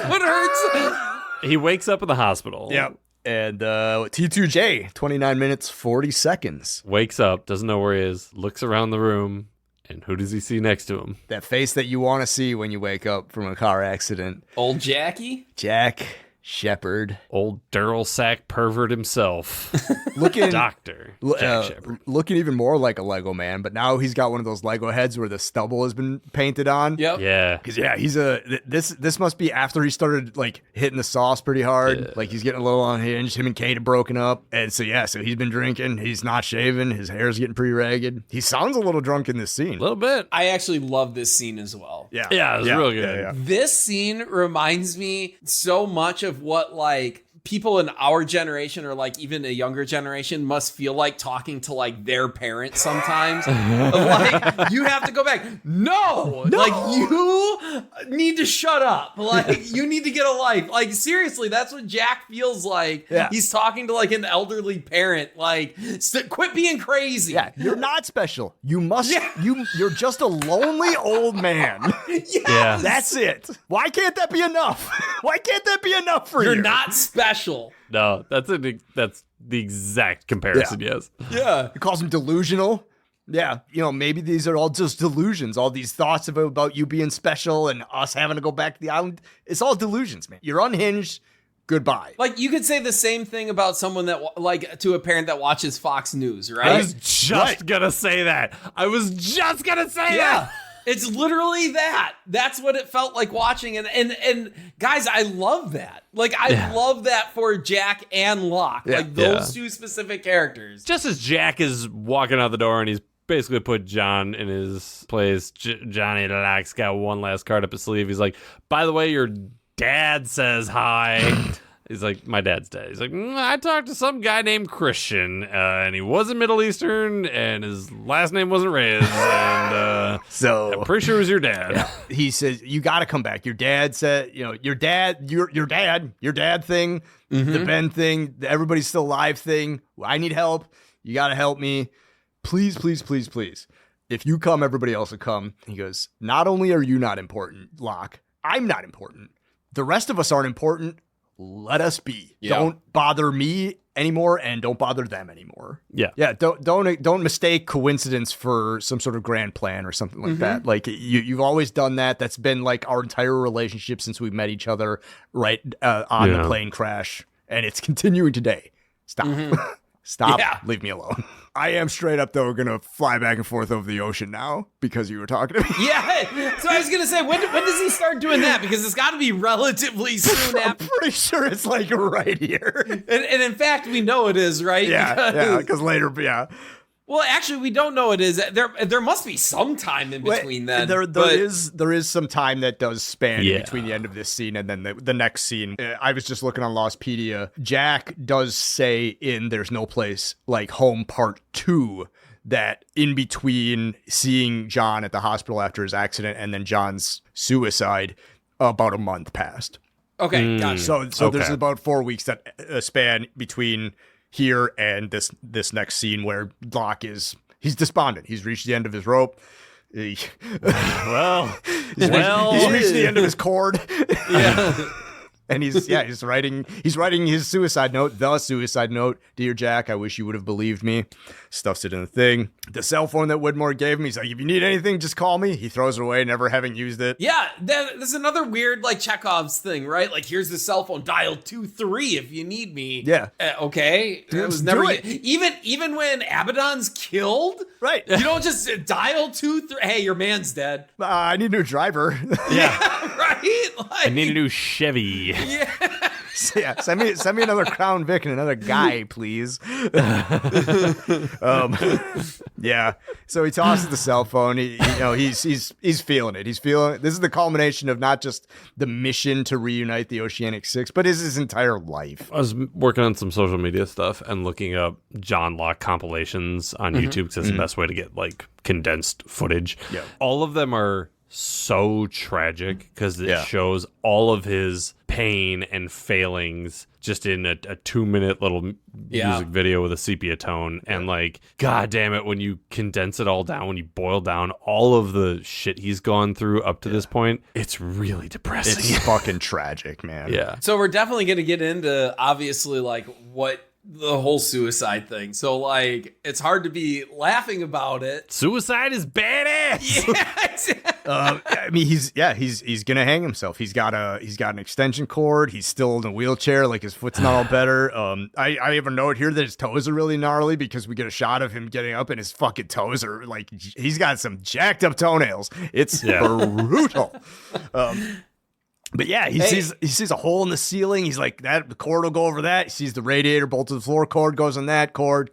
What hurts? He wakes up in the hospital. Yep. And T2J, 29 minutes, 40 seconds. Wakes up, doesn't know where he is, looks around the room, and who does he see next to him? That face that you want to see when you wake up from a car accident. Old Jackie? Jack Shepard. Old Daryl Sack pervert himself. Looking Doctor Jack Shepard. looking even more like a Lego man, but now he's got one of those Lego heads where the stubble has been painted on. Yep. Yeah. Because he's this must be after he started like hitting the sauce pretty hard. Yeah. Like he's getting a little unhinged. Him and Kate have broken up, and so he's been drinking. He's not shaving. His hair's getting pretty ragged. He sounds a little drunk in this scene. A little bit. I actually love this scene as well. Yeah, Yeah, it was real good. Yeah. This scene reminds me so much of what like people in our generation or like even a younger generation must feel like talking to like their parents sometimes. Like you have to go back. No, like you need to shut up. Like you need to get a life. Like seriously, that's what Jack feels like. Yeah. He's talking to like an elderly parent. Like quit being crazy. Yeah, you're not special. You must. Yeah. You're just a lonely old man. Yes. Yeah. That's it. Why can't that be enough? Why can't that be enough for you? You're not special. No, that's the exact comparison, yes. Yeah. He calls him delusional. Yeah, maybe these are all just delusions. All these thoughts about you being special and us having to go back to the island. It's all delusions, man. You're unhinged. Goodbye. Like you could say the same thing about someone that like to a parent that watches Fox News, right? I was just gonna say that. Yeah. It's literally that. That's what it felt like watching. And guys, I love that. Like, I love that for Jack and Locke. Yeah. Like, those two specific characters. Just as Jack is walking out the door and he's basically put John in his place, Johnny Locke's got one last card up his sleeve. He's like, by the way, your dad says hi. He's like, my dad's dead. He's like, I talked to some guy named Christian, and he wasn't Middle Eastern, and his last name wasn't Reyes, and so I'm pretty sure it was your dad. Yeah. He says, you got to come back. Your dad said, your dad thing, the Ben thing, the everybody's still alive thing. I need help. You got to help me. Please, please, please, please. If you come, everybody else will come. He goes, not only are you not important, Locke, I'm not important. The rest of us aren't important. Let us be. Yeah. Don't bother me anymore, and don't bother them anymore. Yeah. Don't mistake coincidence for some sort of grand plan or something like that. Like you've always done that. That's been like our entire relationship since we met each other right on the plane crash, and it's continuing today. Stop. Stop. Yeah. Leave me alone. I am straight up, though, going to fly back and forth over the ocean now because you were talking to me. Yeah. So I was going to say, when does he start doing that? Because it's got to be relatively soon after. I'm pretty sure it's like right here. And in fact, we know it is, right? Yeah. Because later, Well, actually, we don't know it is. There must be some time in between then. There is some time that does span between the end of this scene and then the next scene. I was just looking on Lostpedia. Jack does say in There's No Place Like Home Part 2 that in between seeing John at the hospital after his accident and then John's suicide, about a month passed. Okay, gotcha. So there's about 4 weeks that span between here and this next scene where Locke he's despondent. He's reached the end of his rope. He's reached the end of his cord. Yeah. And he's writing his suicide note, the suicide note. Dear Jack, I wish you would have believed me. Stuffs it in the thing. The cell phone that Widmore gave me, he's like, if you need anything, just call me. He throws it away, never having used it. Yeah, there's another weird like Chekhov's thing, right? Like, here's the cell phone, dial 23 if you need me. Yeah. Okay. It was never even when Abaddon's killed. Right. You don't just dial 23. Hey, your man's dead. I need a new driver. Yeah. Right. Like, I need a new Chevy. Yeah. Send me another Crown Vic and another guy, please. Yeah. So he tosses the cell phone. He's feeling it. He's feeling it. This is the culmination of not just the mission to reunite the Oceanic Six, but his entire life. I was working on some social media stuff and looking up John Locke compilations on YouTube because it's the best way to get like condensed footage. Yeah. All of them are so tragic because it shows all of his pain and failings just in a 2-minute little music video with a sepia tone. And like, god damn it, when you condense it all down, when you boil down all of the shit he's gone through up to this point, it's really depressing. It's fucking tragic, man. Yeah. So we're definitely going to get into obviously like what the whole suicide thing. So like, it's hard to be laughing about it. Suicide is badass. Yeah. I mean, he's gonna hang himself. He's got an extension cord. He's still in a wheelchair. Like his foot's not all better. I even note here that his toes are really gnarly because we get a shot of him getting up and his fucking toes are like, he's got some jacked up toenails. It's brutal. But yeah, he sees a hole in the ceiling. He's like, the cord will go over that. He sees the radiator bolt to the floor. Cord goes on that. Cord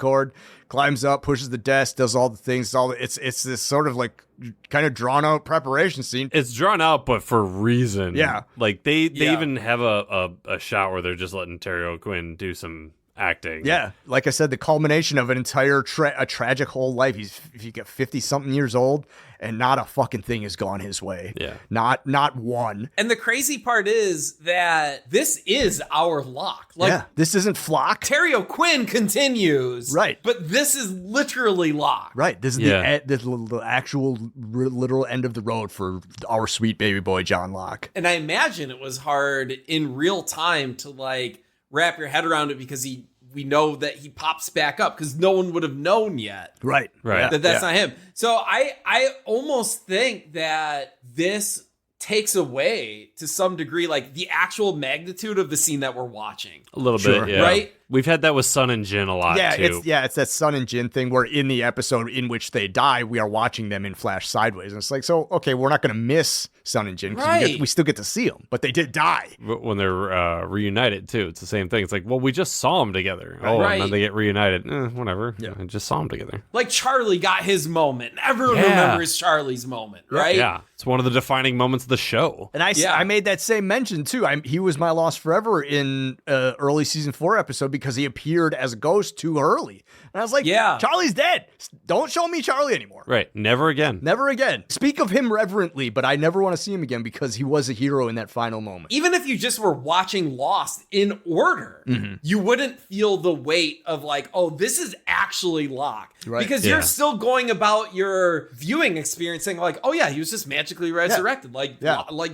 climbs up, pushes the desk, does all the things. It's this sort of like kind of drawn out preparation scene. It's drawn out, but for reason. Yeah, like they even have a shot where they're just letting Terry O'Quinn do some acting. Yeah, like I said, the culmination of an entire tragic whole life. If you get 50-something years old and not a fucking thing has gone his way. Yeah, not one. And the crazy part is that this is our Locke. Like, this isn't Flock. Terry O'Quinn continues, right? But this is literally Locke, right? This is the actual literal end of the road for our sweet baby boy John Locke. And I imagine it was hard in real time to like wrap your head around it because we know that he pops back up because no one would have known yet. Right. That's not him. So I almost think that this takes away to some degree like the actual magnitude of the scene that we're watching. A little bit, yeah. Right? We've had that with Sun and Jin a lot, too. It's that Sun and Jin thing where in the episode in which they die, we are watching them in flash sideways. And it's like, so, okay, we're not going to miss Sun and Jin because we still get to see them, but they did die. When they're reunited, too, it's the same thing. It's like, well, we just saw them together. Right. Oh, and then they get reunited. Whatever. Yeah. I just saw them together. Like Charlie got his moment. Everyone remembers Charlie's moment, right? Yeah. It's one of the defining moments of the show. And I made that same mention, too. He was my lost forever in early season 4 episode because he appeared as a ghost too early. And I was like, Charlie's dead. Don't show me Charlie anymore. Right. Never again. Never again. Speak of him reverently, but I never want to see him again because he was a hero in that final moment. Even if you just were watching Lost in order, you wouldn't feel the weight of like, oh, this is actually Locke. Right. Because you're still going about your viewing experience saying like, oh yeah, he was just magically resurrected, like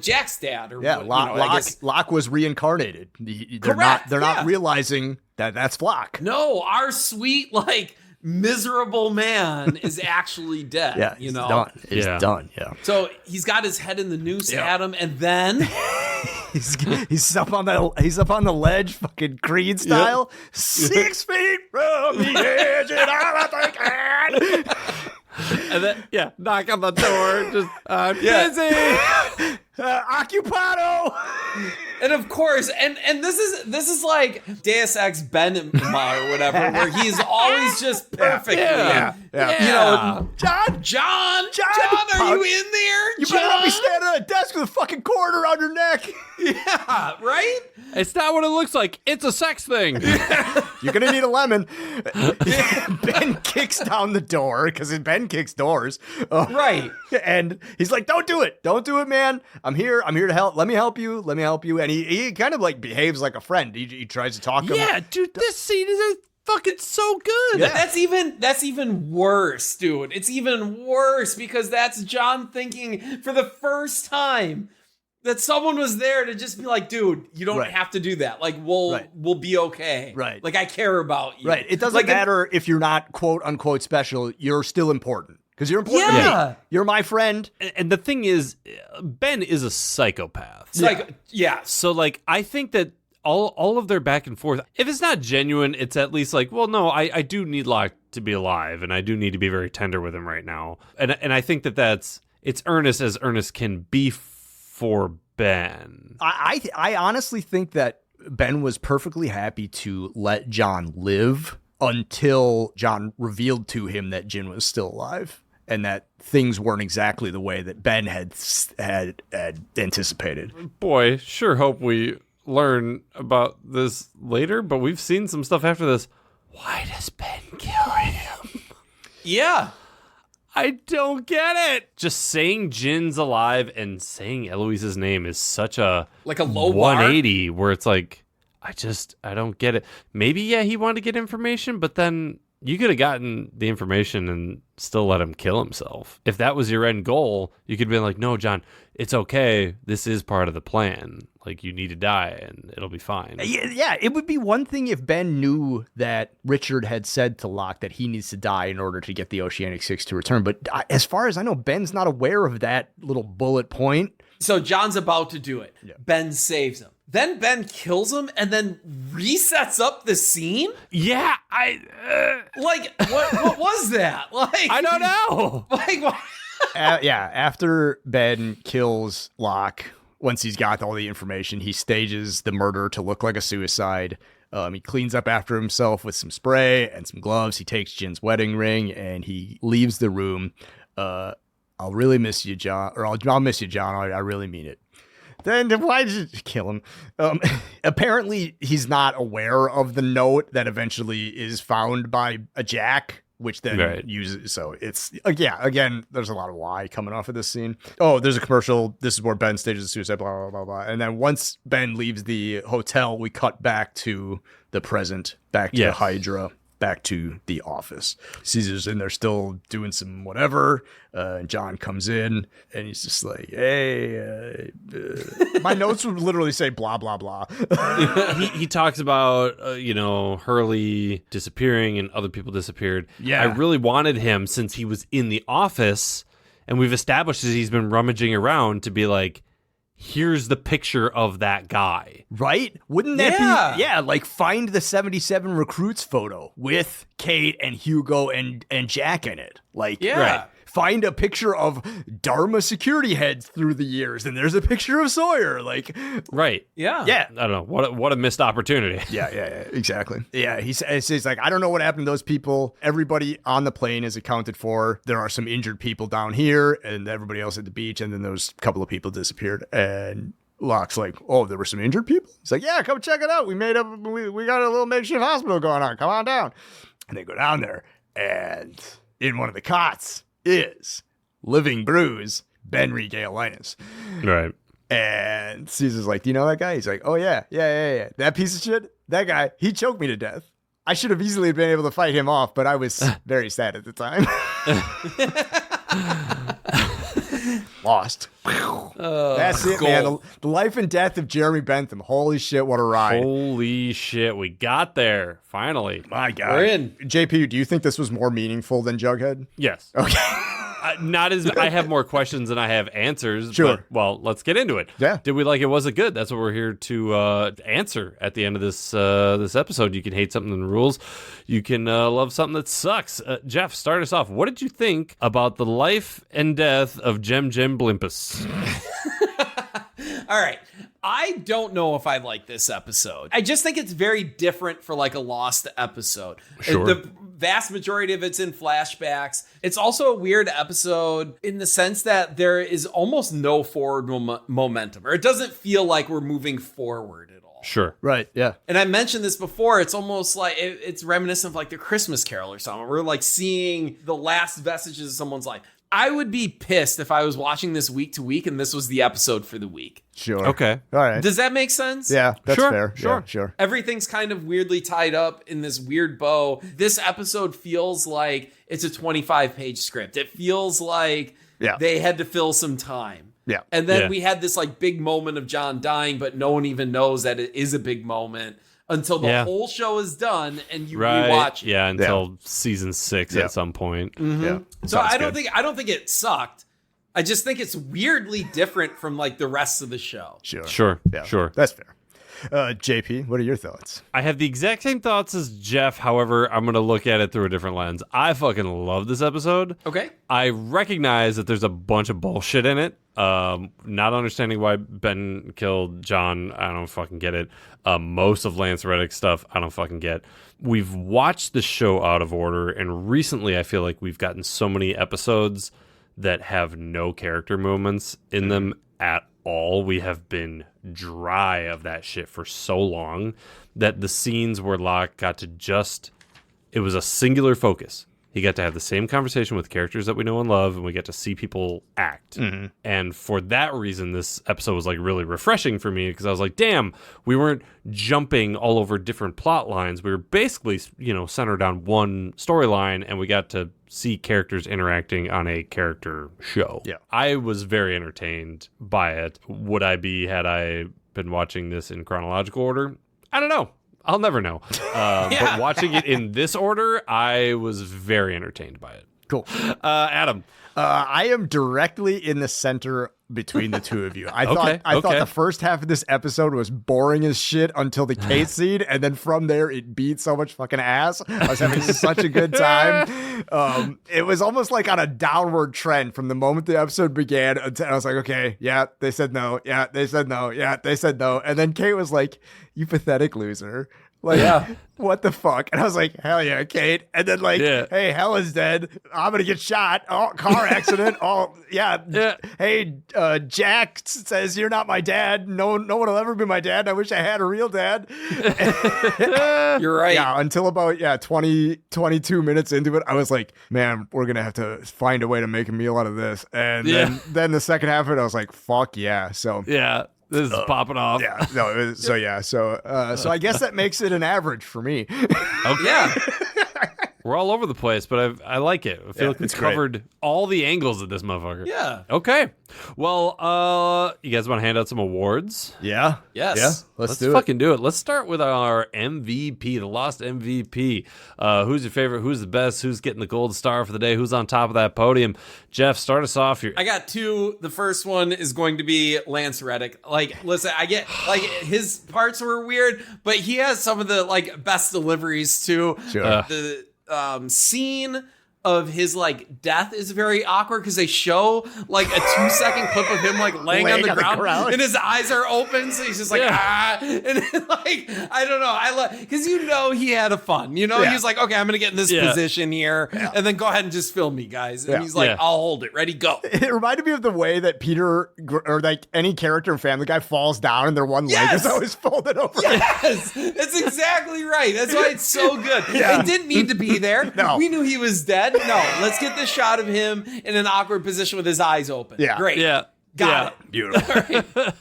Jack's dad. Or Locke was reincarnated. They're not realizing that that's Locke. No, our sweet miserable man is actually dead. Yeah, you know, done. It's done. Yeah. So he's got his head in the noose at him, and then he's up on the ledge, fucking Creed style, 6 feet from the edge, and all I can. And then, knock on the door. Just, I'm busy. Occupado. And of course, and this is like Deus Ex Bentham or whatever, where he's always just perfectly. Yeah. You know, John, are you in there? You better not be standing at a desk with a fucking cord around your neck. Yeah, right? It's not what it looks like. It's a sex thing. You're going to need a lemon. Ben kicks down the door because Ben kicks doors. Right. And he's like, don't do it. Don't do it, man. I'm here to help. Let me help you. And he kind of behaves like a friend. He tries to talk to him. Yeah, dude, this scene is fucking so good. Yeah. That's even worse, dude. It's even worse because that's John thinking for the first time that someone was there to just be like, dude, you don't have to do that. Like, we'll be okay. Right. Like, I care about you. Right. It doesn't matter if you're not quote unquote special. You're still important. Because you're important to me. You're my friend. And the thing is, Ben is a psychopath. So, I think that all of their back and forth, if it's not genuine, it's at least like, well, no, I do need Locke to be alive, and I do need to be very tender with him right now. And I think it's earnest as earnest can be for Ben. I honestly think that Ben was perfectly happy to let John live until John revealed to him that Jin was still alive. And that things weren't exactly the way that Ben had anticipated. Boy, sure hope we learn about this later, but we've seen some stuff after this. Why does Ben kill him? Yeah. I don't get it. Just saying Jin's alive and saying Eloise's name is such a low 180 where it's like, I don't get it. Maybe, he wanted to get information, but then you could have gotten the information and still let him kill himself. If that was your end goal, you could have been like, no, John, it's okay. This is part of the plan. Like, you need to die and it'll be fine. Yeah, it would be one thing if Ben knew that Richard had said to Locke that he needs to die in order to get the Oceanic Six to return. But as far as I know, Ben's not aware of that little bullet point. So John's about to do it. Yeah. Ben saves him. Then Ben kills him and then resets up the scene? Yeah, what was that? I don't know. What? After Ben kills Locke, once he's got all the information, he stages the murder to look like a suicide. He cleans up after himself with some spray and some gloves. He takes Jin's wedding ring and he leaves the room. I'll really miss you, John. Or I'll miss you, John. I really mean it. Then why did you kill him? Apparently, he's not aware of the note that eventually is found by a Jack, which then uses. So it's, again, there's a lot of why coming off of this scene. Oh, there's a commercial. This is where Ben stages the suicide, blah, blah, blah, blah. And then once Ben leaves the hotel, we cut back to the present, back to the Hydra. Back to the office. Caesar's in there still doing some whatever. And John comes in and he's just like, hey, my notes would literally say blah, blah, blah. he talks about, Hurley disappearing and other people disappeared. Yeah. I really wanted him, since he was in the office and we've established that he's been rummaging around, to be like, here's the picture of that guy. Right? Wouldn't that be, like find the 77 recruits photo with Kate and Hugo and Jack in it. Like, right. Find a picture of Dharma security heads through the years, and there's a picture of Sawyer. Like, right. Yeah. Yeah. I don't know. What a missed opportunity. Yeah, exactly. Yeah, he's like, I don't know what happened to those people. Everybody on the plane is accounted for. There are some injured people down here, and everybody else at the beach, and then those couple of people disappeared. And Locke's like, oh, there were some injured people? He's like, yeah, come check it out. We got a little makeshift hospital going on. Come on down. And they go down there, and in one of the cots is living bruise Ben Regale Linus. Right. And Caesar's like, do you know that guy? He's like, oh, yeah. That piece of shit, that guy, he choked me to death. I should have easily been able to fight him off, but I was very sad at the time. Lost. That's it, man. The life and death of Jeremy Bentham. Holy shit, what a ride. Holy shit, we got there. Finally. My God. We're in. JP, do you think this was more meaningful than Jughead? Yes. Okay. Not as I have more questions than I have answers. Sure. But, well, let's get into it. Yeah. Did we like it? Was it good? That's what we're here to answer at the end of this episode. You can hate something in the rules. You can love something that sucks. Jeff, start us off. What did you think about the life and death of Jem Blimpus? All right. I don't know if I like this episode. I just think it's very different for like a Lost episode. Sure. The vast majority of it's in flashbacks. It's also a weird episode in the sense that there is almost no forward momentum, or it doesn't feel like we're moving forward at all. Sure. Right, yeah. And I mentioned this before. It's almost like it's reminiscent of like the Christmas Carol or something. We're like seeing the last vestiges of someone's life. I would be pissed if I was watching this week to week and this was the episode for the week. Sure. Okay. All right. Does that make sense? Yeah, that's Sure, fair. sure. Yeah, sure. Everything's kind of weirdly tied up in this weird bow. This episode feels like it's a 25-page script. It feels like they had to fill some time. Yeah. And then we had this like big moment of John dying, but no one even knows that it is a big moment until the whole show is done and you rewatch it. Yeah, until season 6 at some point. Mm-hmm. Yeah. So I don't think it sucked. I just think it's weirdly different from like the rest of the show. Sure. That's fair. JP, what are your thoughts? I have the exact same thoughts as Jeff. However, I'm going to look at it through a different lens. I fucking love this episode. Okay. I recognize that there's a bunch of bullshit in it. Not understanding why Ben killed John. I don't fucking get it. Most of Lance Reddick stuff, I don't fucking get. We've watched the show out of order, and recently I feel like we've gotten so many episodes that have no character moments in them at all. We have been dry of that shit for so long that the scenes where Locke got to it was a singular focus. He got to have the same conversation with characters that we know and love, and we get to see people act. Mm-hmm. And for that reason, this episode was like really refreshing for me, because I was like, damn, we weren't jumping all over different plot lines. We were basically, centered on one storyline, and we got to see characters interacting on a character show. Yeah. I was very entertained by it. Would I be had I been watching this in chronological order? I don't know. I'll never know. But watching it in this order, I was very entertained by it. Cool. Adam. I am directly in the center between the two of you. I thought the first half of this episode was boring as shit until the Kate scene, and then from there it beat so much fucking ass. I was having such a good time. It was almost like on a downward trend from the moment the episode began until I was like, okay, yeah, they said no. Yeah, they said no. Yeah, they said no. And then Kate was like, you pathetic loser. Like, what the fuck? And I was like, hell yeah, Kate. And then hey, Helen's dead. I'm going to get shot. Oh, car accident. Hey, Jack says you're not my dad. No one will ever be my dad. I wish I had a real dad. You're right. Yeah, until about 22 minutes into it, I was like, man, we're going to have to find a way to make a meal out of this. And then the second half of it, I was like, fuck yeah. So yeah. This is popping off. Yeah. No. So I guess that makes it an average for me. Okay. Yeah. We're all over the place, but I like it. I feel like we've covered all the angles of this motherfucker. Yeah. Okay. Well, you guys want to hand out some awards? Yeah. Yes. Yeah. Let's do fucking do it. Let's start with our MVP, the Lost MVP. Who's your favorite? Who's the best? Who's getting the gold star for the day? Who's on top of that podium? Jeff, start us off here. I got two. The first one is going to be Lance Reddick. Like, listen, I get, like, his parts were weird, but he has some of the, like, best deliveries, too. Sure. The scene of his like death is very awkward because they show like a 2-second clip of him like laying on the ground and his eyes are open, so he's just like and then, like I don't know, I love because he had a fun, he was like, okay, I'm gonna get in this position here and then go ahead and just film me, guys, and he's like, I'll hold it, ready, go. It reminded me of the way that Peter or like any character in Family Guy falls down and their one leg is always folded over. Yes, that's exactly right. That's why it's so good. It didn't need to be there. No, we knew he was dead. No, let's get this shot of him in an awkward position with his eyes open. Yeah. Great. Yeah. Got it. Beautiful.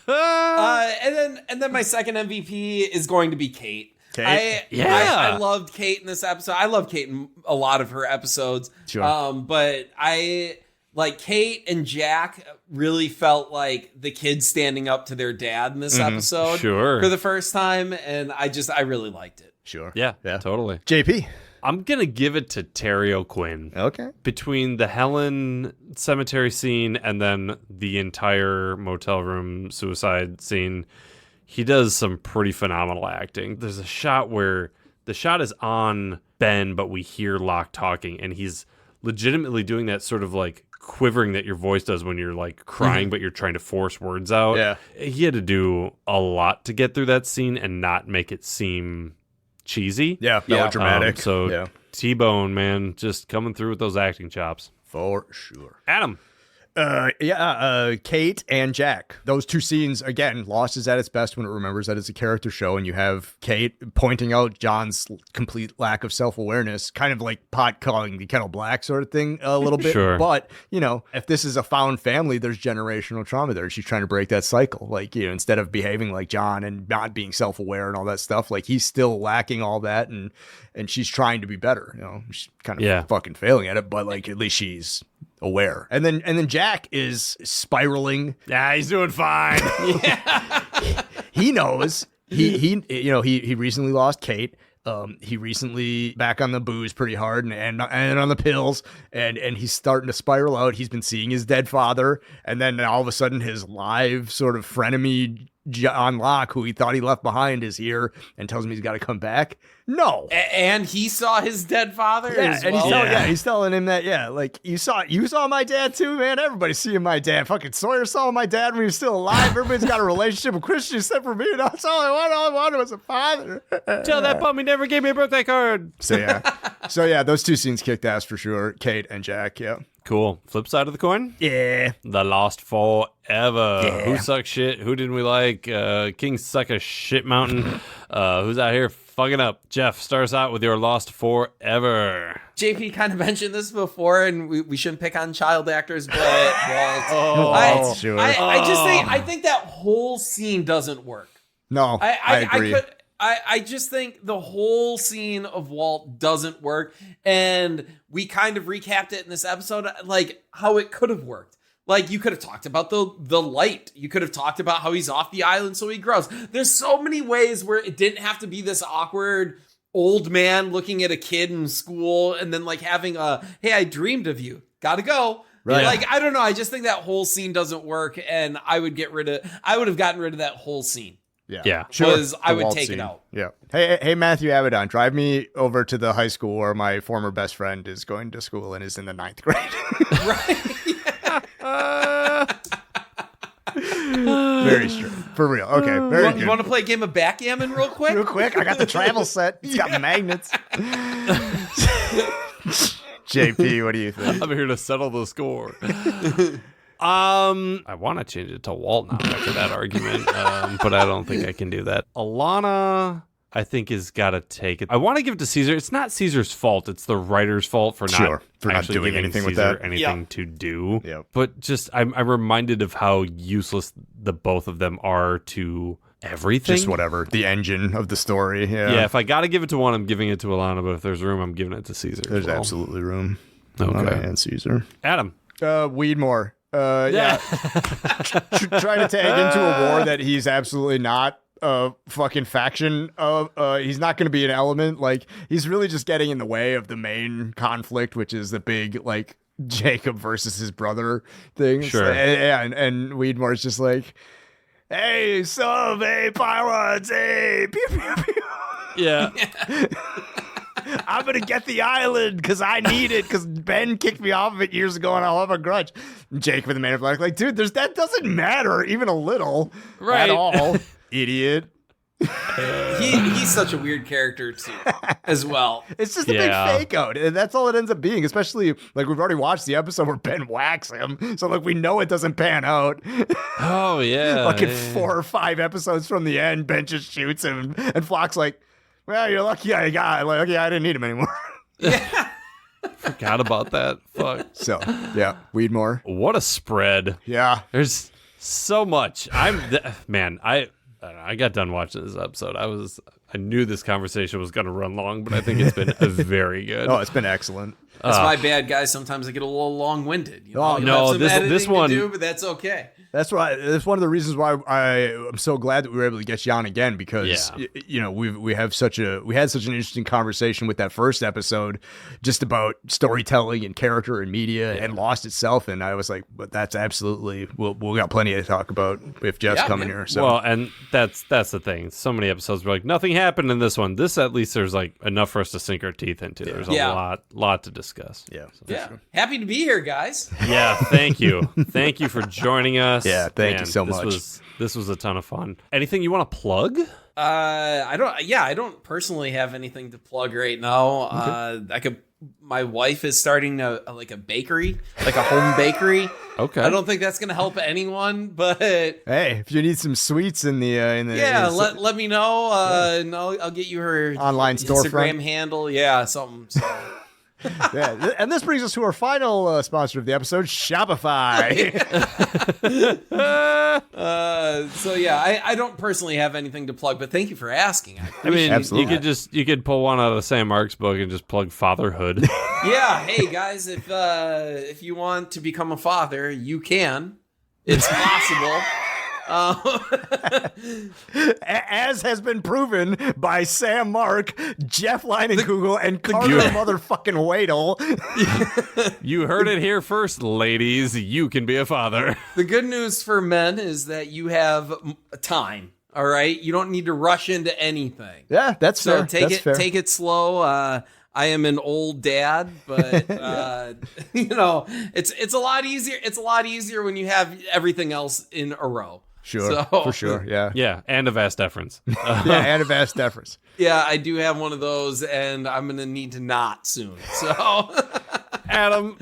Right. And then my second MVP is going to be Kate. I loved Kate in this episode. I love Kate in a lot of her episodes. Sure. But I like Kate and Jack really felt like the kids standing up to their dad in this episode for the first time. And I really liked it. Sure. Yeah, totally. JP. I'm going to give it to Terry O'Quinn. Okay. Between the Helen cemetery scene and then the entire motel room suicide scene, he does some pretty phenomenal acting. There's a shot where the shot is on Ben, but we hear Locke talking, and he's legitimately doing that sort of like quivering that your voice does when you're like crying, but you're trying to force words out. Yeah. He had to do a lot to get through that scene and not make it seem cheesy. Melodramatic. T-Bone, man, just coming through with those acting chops. For sure. Adam. Kate and Jack. Those two scenes, again, Lost is at its best when it remembers that it's a character show, and you have Kate pointing out John's complete lack of self-awareness, kind of like pot calling the kettle black sort of thing a little bit. Sure. But, if this is a found family, there's generational trauma there. She's trying to break that cycle. Like, instead of behaving like John and not being self-aware and all that stuff, like he's still lacking all that, and she's trying to be better. She's kind of fucking failing at it, but like at least she's aware. And then Jack is spiraling. Yeah, he's doing fine. He knows. He recently lost Kate. He recently back on the booze pretty hard and on the pills, and he's starting to spiral out. He's been seeing his dead father, and then all of a sudden his live sort of frenemy John Locke, who he thought he left behind, is here and tells him he's got to come back. No. And he saw his dead father as and well. He's telling him that, like, you saw my dad too, man. Everybody's seeing my dad. Fucking Sawyer saw my dad when he was still alive. Everybody's got a relationship with Christian except for me. And that's all I wanted was a father. Tell that bum he never gave me a birthday card. So those two scenes kicked ass for sure. Kate and Jack, Cool. Flip side of the coin? Yeah. The Lost Forever. Yeah. Who sucks shit? Who didn't we like? King suck a shit mountain. Who's out here fucking up? Jeff, start us out with your Lost Forever. JP kind of mentioned this before, and we shouldn't pick on child actors, but Walt. Sure. I think that whole scene doesn't work. No, I agree. I just think the whole scene of Walt doesn't work, and we kind of recapped it in this episode, like how it could have worked. Like, you could have talked about the light. You could have talked about how he's off the island so he grows. There's so many ways where it didn't have to be this awkward old man looking at a kid in school and then like having hey, I dreamed of you. Gotta go. Right. Like, I don't know. I just think that whole scene doesn't work, and I would have gotten rid of that whole scene. Yeah. Because I would take it out. Yeah. Hey, Matthew Abaddon, drive me over to the high school where my former best friend is going to school and is in the 9th grade. Right. Very straight. For real. Okay. Very good. You want to play a game of backgammon real quick? Real quick. I got the travel set. It's got magnets. JP, what do you think? I'm here to settle the score. I want to change it to Walt now after that argument, but I don't think I can do that. Alana, I think, has got to take it. I want to give it to Caesar. It's not Caesar's fault. It's the writer's fault for not doing anything Caesar with that. Anything to do. Yep. But just, I'm reminded of how useless the both of them are to everything. Just whatever. The engine of the story. Yeah, if I got to give it to one, I'm giving it to Alana, but if there's room, I'm giving it to Caesar. There's absolutely room. Okay. Alana and Caesar. Adam. Weedmore. Yeah. Trying to tag into a war that he's absolutely not a fucking faction of. He's not going to be an element. Like, he's really just getting in the way of the main conflict, which is the big, like, Jacob versus his brother thing. Sure. And Weedmore's just like, hey, hey, pilots, hey, pew, pew, pew. Yeah. I'm going to get the island because I need it because Ben kicked me off of it years ago and I'll have a grudge. Jake with the Man of Black, like, dude, that doesn't matter even a little at all. Idiot. He's such a weird character too, as well. It's just a big fake out, and that's all it ends up being. Especially like we've already watched the episode where Ben whacks him, so like we know it doesn't pan out. Oh yeah, like in 4 or 5 episodes from the end, Ben just shoots him, and Flock's like, "Well, you're lucky I got. Like, okay, I didn't need him anymore." Yeah, forgot about that. Fuck. So yeah, Weedmore. What a spread. Yeah, there's so much. I got done watching this episode. I knew this conversation was going to run long, but I think it's been very good. Oh, it's been excellent. That's my bad, guys. Sometimes I get a little long-winded. You know? Oh, no, this one, to do, but that's okay. That's right. That's one of the reasons why I'm so glad that we were able to get you on again because you know we had such an interesting conversation with that first episode, just about storytelling and character and media and Lost itself, and I was like, but that's absolutely we got plenty to talk about if Jeff's coming here. So well, and that's the thing. So many episodes were like nothing happened in this one. This at least there's like enough for us to sink our teeth into. There's a lot to discuss. Yeah, sure. Happy to be here, guys. Yeah, thank you for joining us. Yeah, thank you so much. This was a ton of fun. Anything you want to plug? I don't personally have anything to plug right now. Okay. My wife is starting a bakery, like a home bakery. Okay. I don't think that's going to help anyone, but hey, if you need some sweets in the let me know. And I'll get you her online Instagram handle. Yeah, something. So. Yeah, and this brings us to our final sponsor of the episode, Shopify. I don't personally have anything to plug, but thank you for asking. I mean, absolutely. You could pull one out of Sam Mark's book and just plug fatherhood. Yeah, hey guys, if you want to become a father, you can. It's possible. As has been proven by Sam Mark, Jeff Leinenkugel, and Carter motherfucking Wadle. You heard it here first, ladies. You can be a father. The good news for men is that you have time. All right, you don't need to rush into anything. Yeah, that's fair. Take it slow. I am an old dad, but it's a lot easier. It's a lot easier when you have everything else in a row. Sure, for sure, yeah. Yeah, and a vast deference. And a vast deference. Yeah, I do have one of those, and I'm going to need to not soon. So, Adam,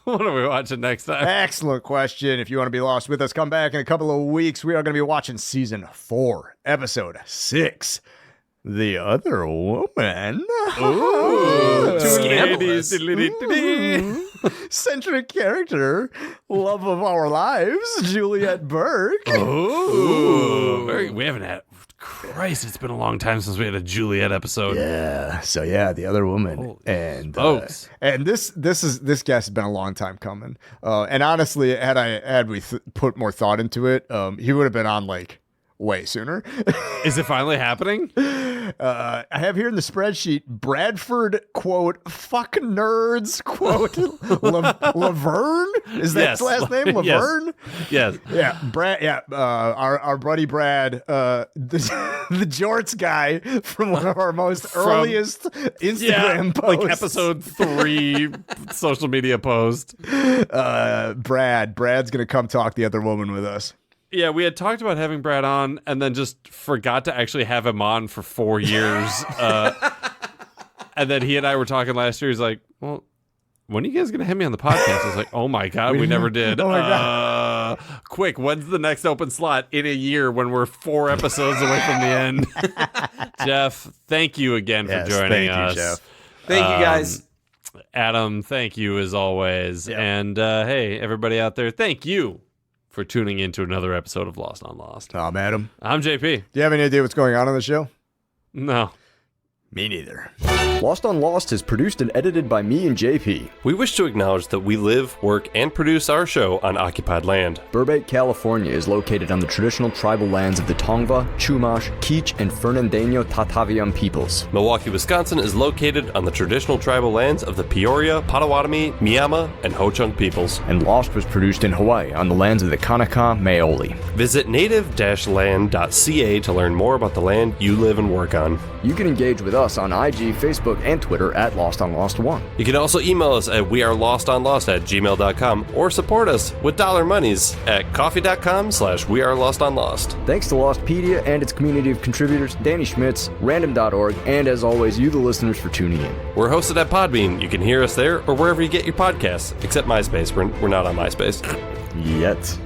what are we watching next time? Excellent question. If you want to be lost with us, come back in a couple of weeks. We are going to be watching Season 4, Episode 6. The Other Woman. Ooh, scandalous. Centric character, love of our lives, Juliet Burke. Ooh. We haven't had. Christ, it's been a long time since we had a Juliet episode. Yeah. So The Other Woman. Holy and folks. And this guest has been a long time coming. And honestly, had we put more thought into it, he would have been on like way sooner. Is it finally happening? I have here in the spreadsheet Bradford quote fuck nerds quote Laverne, is that his last name? Laverne? Yes. Yeah, Brad. Yeah, our buddy Brad, the jorts guy from one of our most earliest Instagram posts, like episode 3 social media post. Brad's gonna come talk The Other Woman with us. Yeah, we had talked about having Brad on and then just forgot to actually have him on for 4 years. And then he and I were talking last year. He's like, well, when are you guys going to have me on the podcast? I was like, oh my God, we never did. Oh my God. Quick, when's the next open slot in a year when we're 4 episodes away from the end? Jeff, thank you again for joining us. Thank you, Jeff. Thank you, guys. Adam, thank you as always. Yep. And hey, everybody out there, thank you for tuning in to another episode of Lost on Lost. I'm Adam. I'm JP. Do you have any idea what's going on the show? No. Me neither. Lost on Lost is produced and edited by me and JP. We wish to acknowledge that we live, work, and produce our show on occupied land. Burbank, California is located on the traditional tribal lands of the Tongva, Chumash, Kizh, and Fernandino Tataviam peoples. Milwaukee, Wisconsin is located on the traditional tribal lands of the Peoria, Potawatomi, Miama, and Ho-Chunk peoples. And Lost was produced in Hawaii on the lands of the Kanaka Maoli. Visit native-land.ca to learn more about the land you live and work on. You can engage with us on IG, Facebook, and Twitter at Lost on Lost 1. You can also email us at wearelostonlost@gmail.com or support us with dollar monies at coffee.com/wearelostonlost. Thanks to Lostpedia and its community of contributors, Danny Schmitz, random.org, and as always, you the listeners for tuning in. We're hosted at Podbean. You can hear us there or wherever you get your podcasts, except MySpace. We're not on MySpace. Yet.